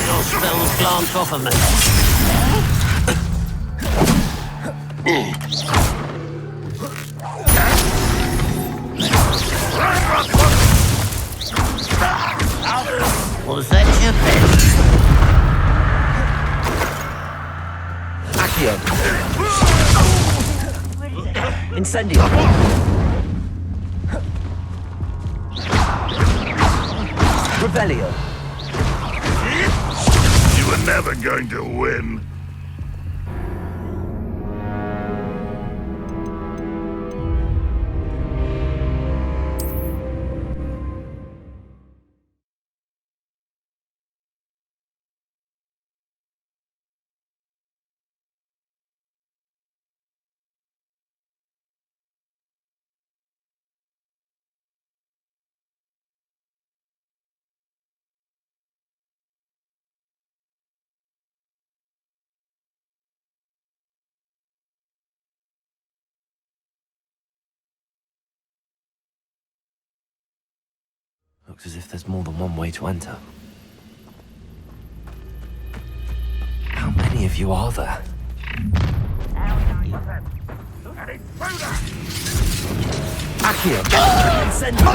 Your spells glance off of me. Was that your best? Accio! Incendio! Rebellio! You were never going to win. Looks as if there's more than one way to enter. How many of you are there? Accio! Incendio!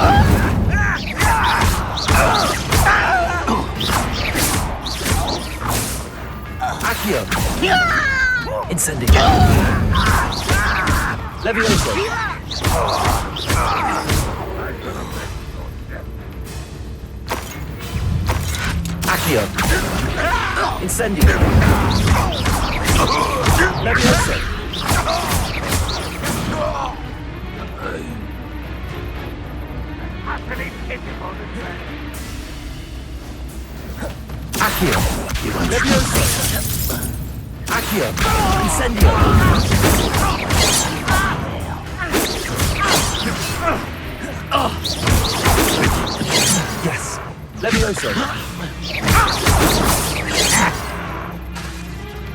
Accio! Incendio! Levioso! Accio! Incendio! Levioso! Accio! Levioso! Accio! Incendio! Yes! Levioso!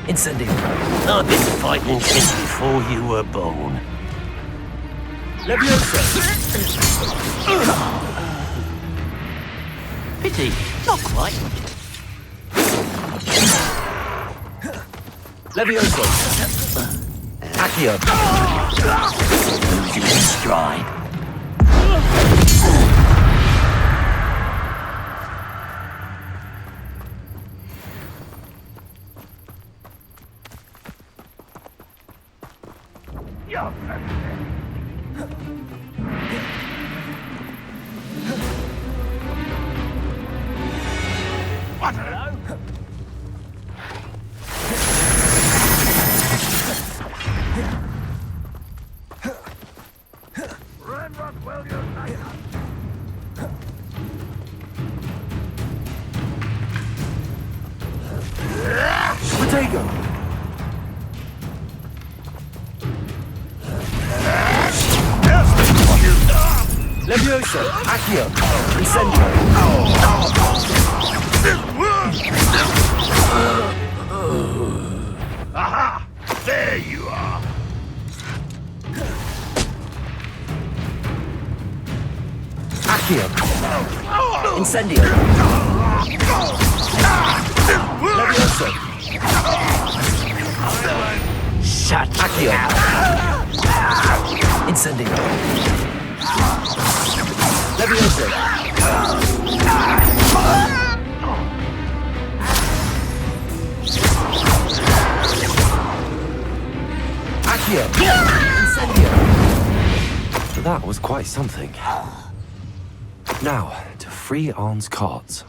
Incendio! I've been fighting since before you were born. Levioso! Pity, not quite. Levioso! Accio! Losing in stride. What? Hello? Run, Rockwell, you're nice. Protego! Levioso! Accio! Incendio! Aha! There you are. Incendio. Levioso. Shut Accio. Incendio. Levioso. Accio. Incendio. That was quite something. Now, to free Arn's cards.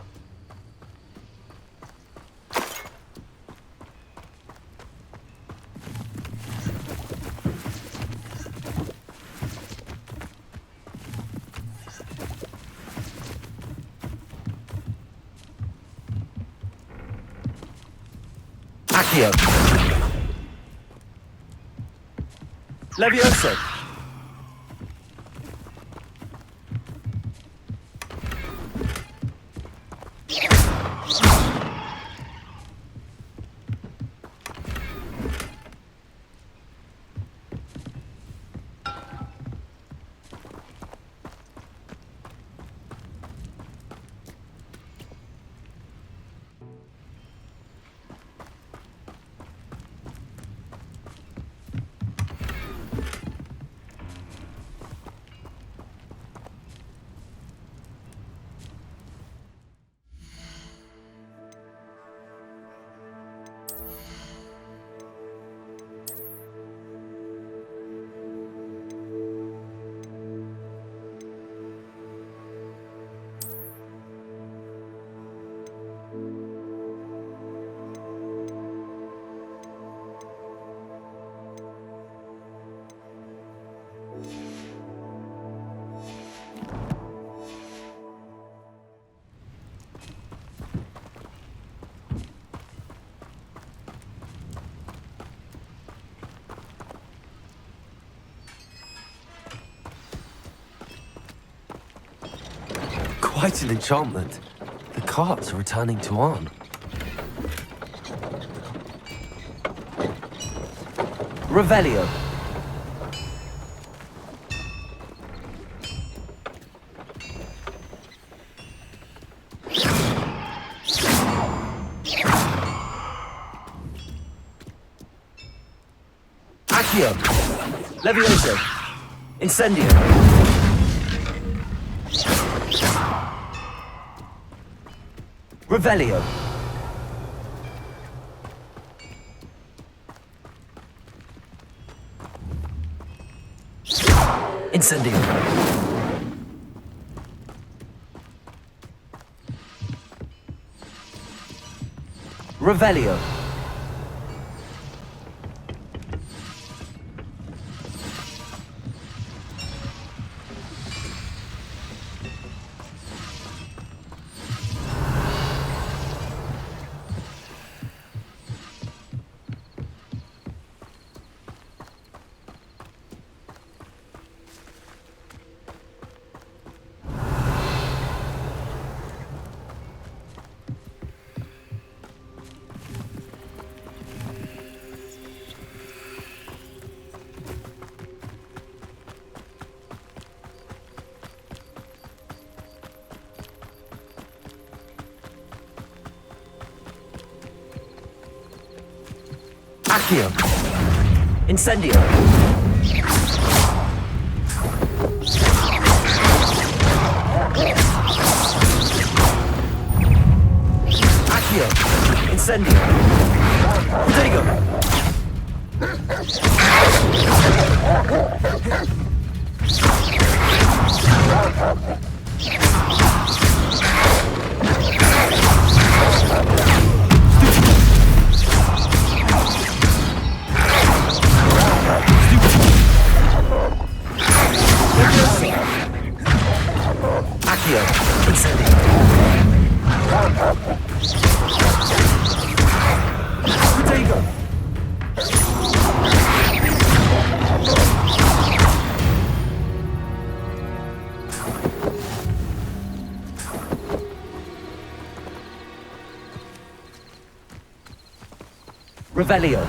Accio. Levioso. Quite an enchantment. The carts are returning to Arn. Revelio. Accio. Levioso. Incendio. Revelio. Incendio. Revelio. Accio. Incendio. Accio. Incendio. Protego. Accio. Incendio. Protego. Revelio.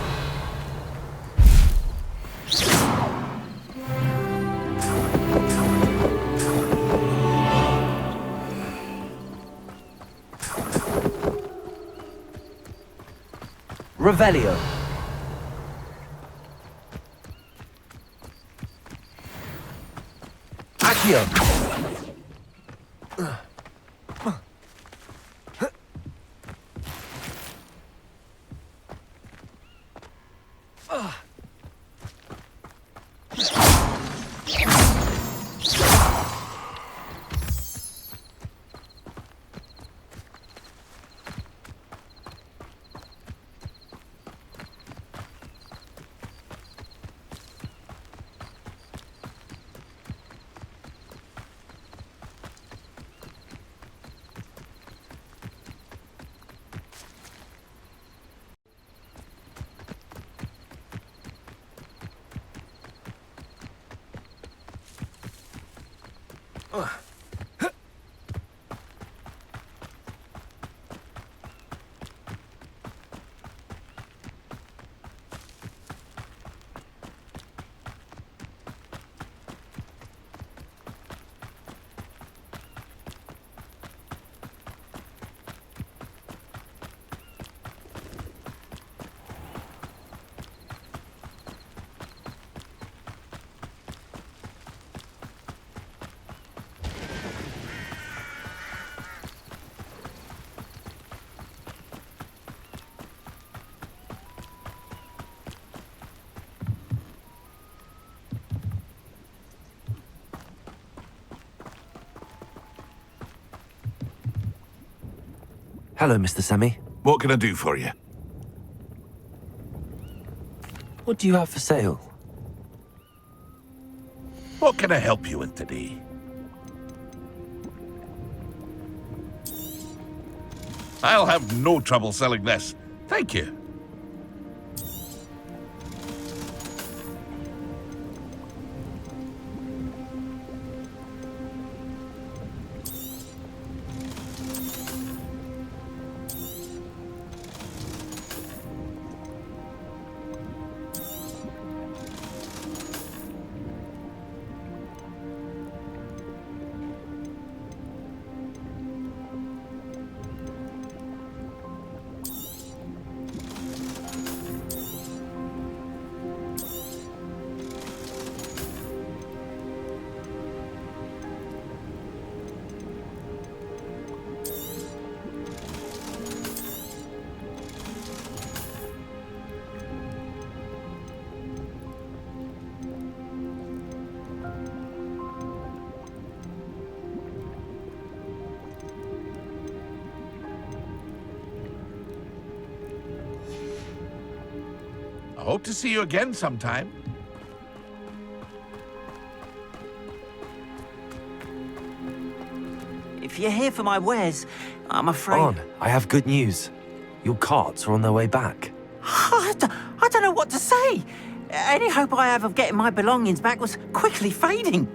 Revelio. Accio. Hello, Mr. Sammy. What can I do for you? What do you have for sale? What can I help you with today? I'll have no trouble selling this. Thank you. I hope to see you again sometime. If you're here for my wares, I'm afraid... On, I have good news. Your carts are on their way back. I don't know what to say. Any hope I have of getting my belongings back was quickly fading.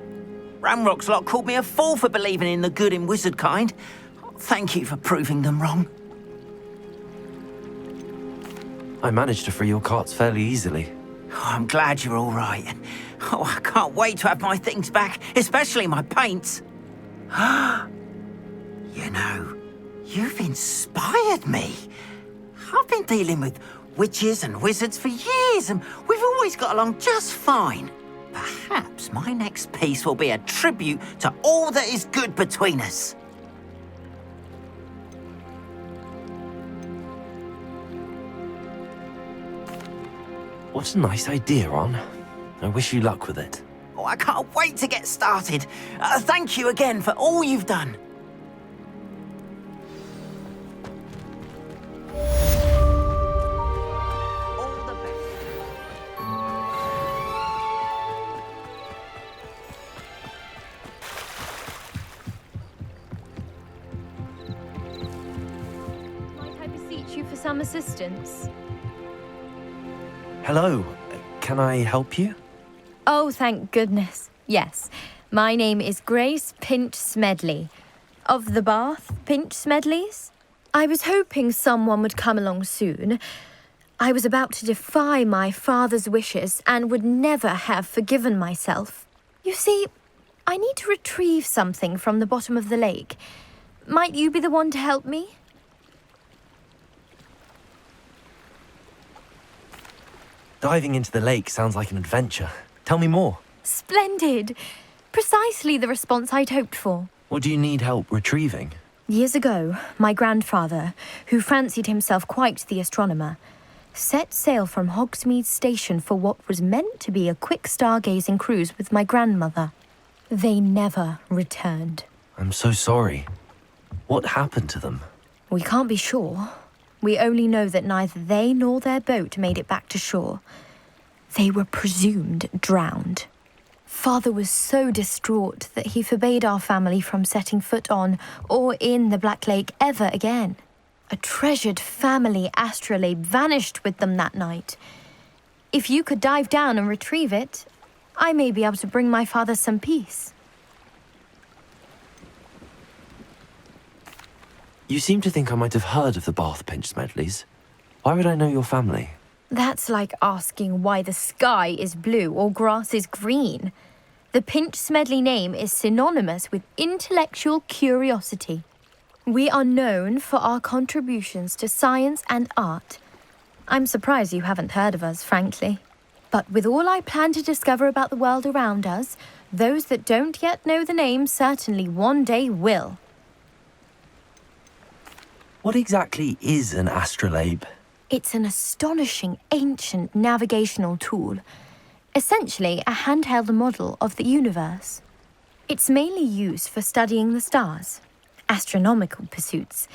Ramrock's lot called me a fool for believing in the good in wizard kind. Thank you for proving them wrong. I managed to free your carts fairly easily. Oh, I'm glad you're all right. Oh, I can't wait to have my things back, especially my paints. You know, you've inspired me. I've been dealing with witches and wizards for years, and we've always got along just fine. Perhaps my next piece will be a tribute to all that is good between us. What a nice idea, Ron. I wish you luck with it. Oh, I can't wait to get started. Thank you again for all you've done. All the best. Might I beseech you for some assistance? Hello. Can I help you? Oh, thank goodness. Yes. My name is Grace Pinch Smedley. Of the Bath Pinch Smedleys. I was hoping someone would come along soon. I was about to defy my father's wishes and would never have forgiven myself. You see, I need to retrieve something from the bottom of the lake. Might you be the one to help me? Diving into the lake sounds like an adventure. Tell me more. Splendid! Precisely the response I'd hoped for. What do you need help retrieving? Years ago, my grandfather, who fancied himself quite the astronomer, set sail from Hogsmeade Station for what was meant to be a quick stargazing cruise with my grandmother. They never returned. I'm so sorry. What happened to them? We can't be sure. We only know that neither they nor their boat made it back to shore. They were presumed drowned. Father was so distraught that he forbade our family from setting foot on or in the Black Lake ever again. A treasured family astrolabe vanished with them that night. If you could dive down and retrieve it, I may be able to bring my father some peace. You seem to think I might have heard of the Bath Pinch Smedleys. Why would I know your family? That's like asking why the sky is blue or grass is green. The Pinch Smedley name is synonymous with intellectual curiosity. We are known for our contributions to science and art. I'm surprised you haven't heard of us, frankly. But with all I plan to discover about the world around us, those that don't yet know the name certainly one day will. What exactly is an astrolabe? It's an astonishing ancient navigational tool. Essentially, a handheld model of the universe. It's mainly used for studying the stars, astronomical pursuits,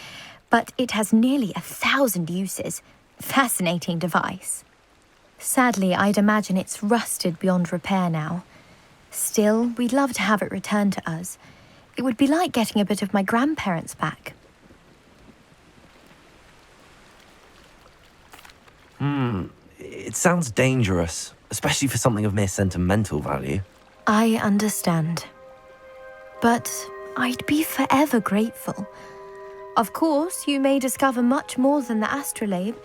but it has nearly 1,000 uses. Fascinating device. Sadly, I'd imagine it's rusted beyond repair now. Still, we'd love to have it returned to us. It would be like getting a bit of my grandparents back. It sounds dangerous, especially for something of mere sentimental value. I understand. But I'd be forever grateful. Of course, you may discover much more than the astrolabe.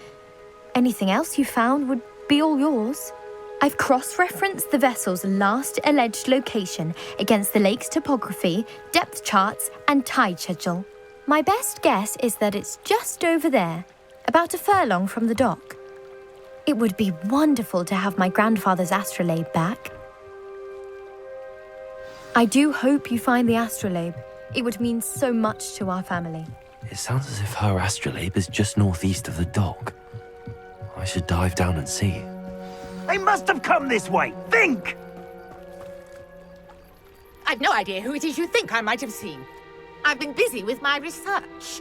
Anything else you found would be all yours. I've cross-referenced the vessel's last alleged location against the lake's topography, depth charts, and tide schedule. My best guess is that it's just over there, about a furlong from the dock. It would be wonderful to have my grandfather's astrolabe back. I do hope you find the astrolabe. It would mean so much to our family. It sounds as if her astrolabe is just northeast of the dock. I should dive down and see. They must have come this way. Think! I've no idea who it is you think I might have seen. I've been busy with my research.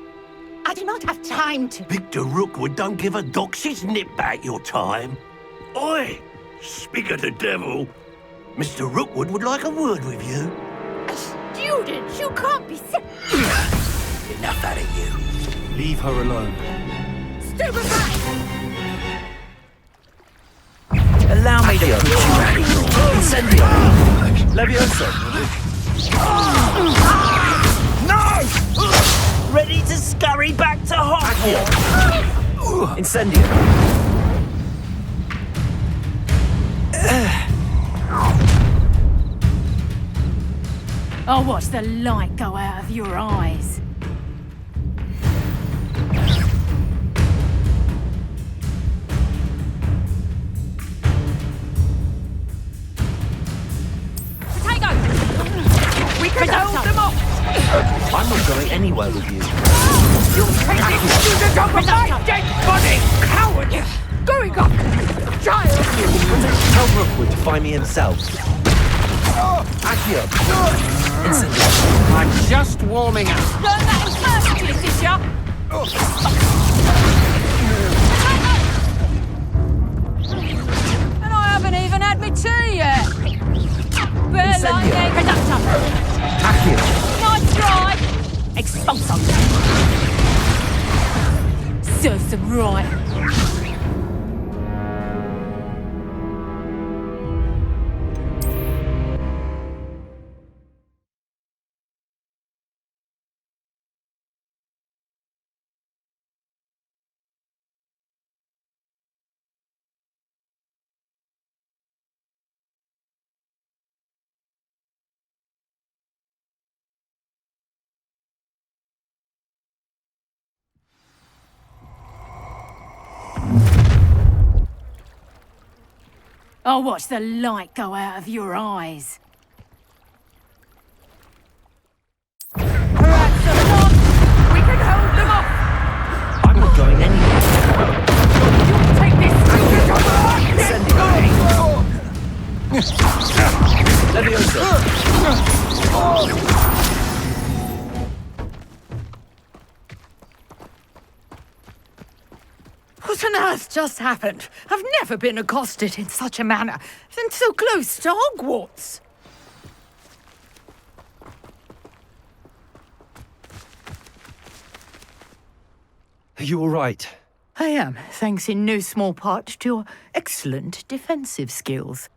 I do not have time to... Victor Rookwood don't give a doxy's nip back your time. Oi! Speak of the devil. Mr. Rookwood would like a word with you. A student? You can't be sick. Enough out of you. Leave her alone. Stupefy! Allow me to put you out of your incendio. Levioso. No! Ready to scurry back to Hogwarts. Incendio. I'll watch the light go out of your eyes. Potato! We can hold them off! I'm not going anywhere with you. You take this to the top of my dead body! Coward! Going up! Child! Tell Rookwood to find me himself. Accio! Incendio. I'm just warming up. Learn that in first, did ya? And I haven't even had my tea yet. Bear lightning. Conductor. Accio. Nice try. Expulso. Serves them right. I'll watch the light go out of your eyes. We can hold them off! I'm not going anywhere. Take this! What on earth just happened? I've never been accosted in such a manner, and so close to Hogwarts. Are you all right? I am, thanks in no small part to your excellent defensive skills.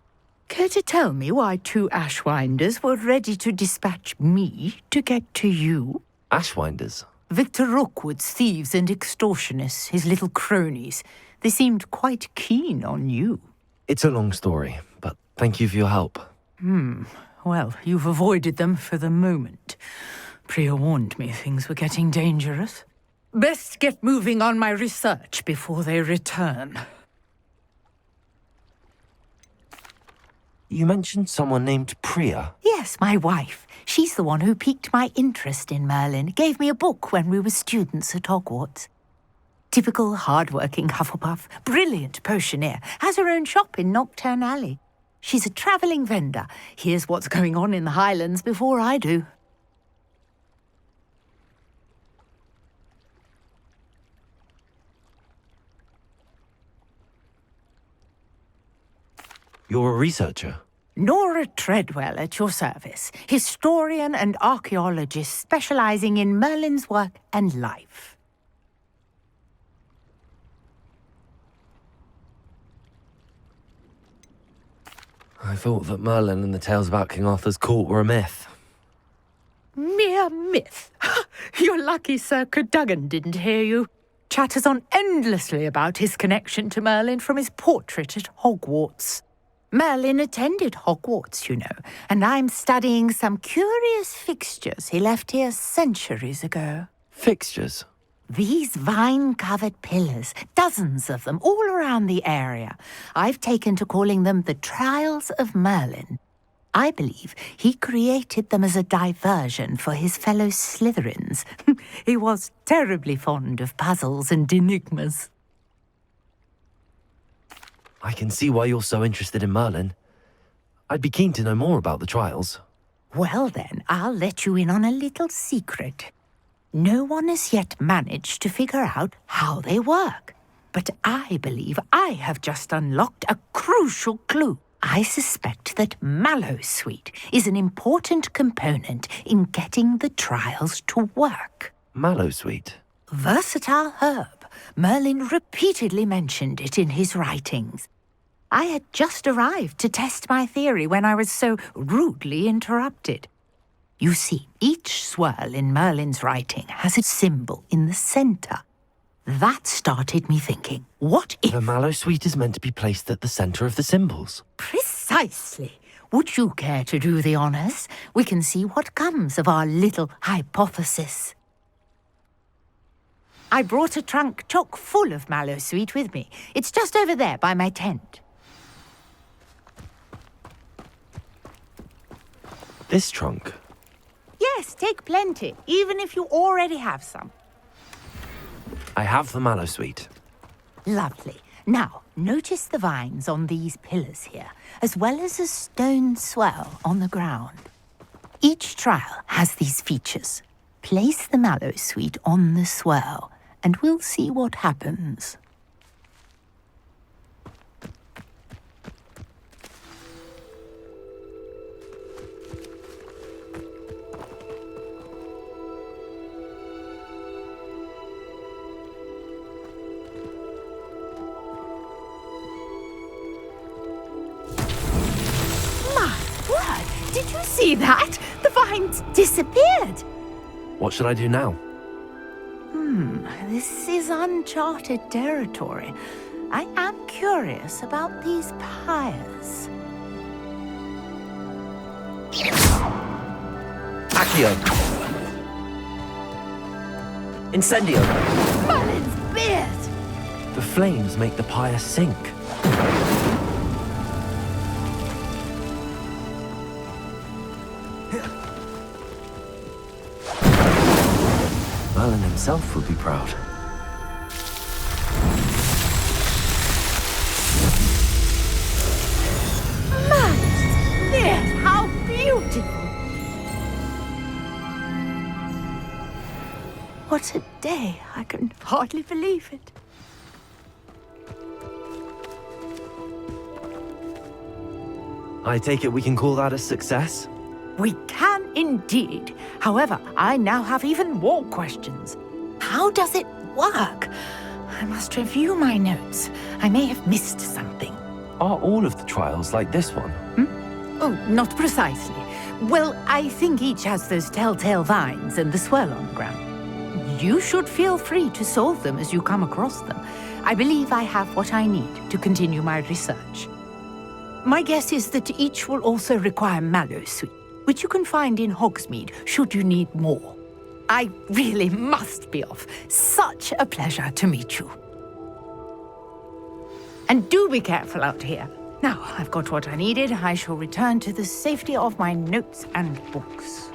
Care to tell me why 2 Ashwinders were ready to dispatch me to get to you? Ashwinders? Victor Rookwood's thieves and extortionists, his little cronies. They seemed quite keen on you. It's a long story, but thank you for your help. Well, you've avoided them for the moment. Priya warned me things were getting dangerous. Best get moving on my research before they return. You mentioned someone named Priya. Yes, my wife. She's the one who piqued my interest in Merlin. Gave me a book when we were students at Hogwarts. Typical hard-working Hufflepuff. Brilliant potioneer. Has her own shop in Knockturn Alley. She's a travelling vendor. Hears what's going on in the Highlands before I do. You're a researcher? Nora Treadwell at your service. Historian and archaeologist specialising in Merlin's work and life. I thought that Merlin and the tales about King Arthur's court were a myth. Mere myth. You're lucky Sir Cadogan didn't hear you. Chatters on endlessly about his connection to Merlin from his portrait at Hogwarts. Merlin attended Hogwarts, you know, and I'm studying some curious fixtures he left here centuries ago. Fixtures? These vine-covered pillars, dozens of them, all around the area. I've taken to calling them the Trials of Merlin. I believe he created them as a diversion for his fellow Slytherins. He was terribly fond of puzzles and enigmas. I can see why you're so interested in Merlin. I'd be keen to know more about the trials. Well then, I'll let you in on a little secret. No one has yet managed to figure out how they work. But I believe I have just unlocked a crucial clue. I suspect that Mallowsweet is an important component in getting the trials to work. Mallowsweet? Versatile herb. Merlin repeatedly mentioned it in his writings. I had just arrived to test my theory when I was so rudely interrupted. You see, each swirl in Merlin's writing has a symbol in the centre. That started me thinking, what if... The Mallowsweet is meant to be placed at the centre of the symbols. Precisely. Would you care to do the honours? We can see what comes of our little hypothesis. I brought a trunk chock full of Mallowsweet with me. It's just over there by my tent. This trunk? Yes, take plenty, even if you already have some. I have the Mallowsweet. Lovely. Now, notice the vines on these pillars here, as well as a stone swell on the ground. Each trial has these features. Place the Mallowsweet on the swell, and we'll see what happens. Did you see that? The vines disappeared. What should I do now? This is uncharted territory. I am curious about these pyres. Accio! Incendio! Merlin's beard! The flames make the pyre sink. Merlin himself would be proud. Yes, how beautiful! What a day. I can hardly believe it. I take it we can call that a success? We can indeed. However, I now have even more questions. How does it work? I must review my notes. I may have missed something. Are all of the trials like this one? Oh, not precisely. Well, I think each has those telltale vines and the swirl on the ground. You should feel free to solve them as you come across them. I believe I have what I need to continue my research. My guess is that each will also require mallow sweet, which you can find in Hogsmeade should you need more. I really must be off. Such a pleasure to meet you. And do be careful out here. Now, I've got what I needed. I shall return to the safety of my notes and books.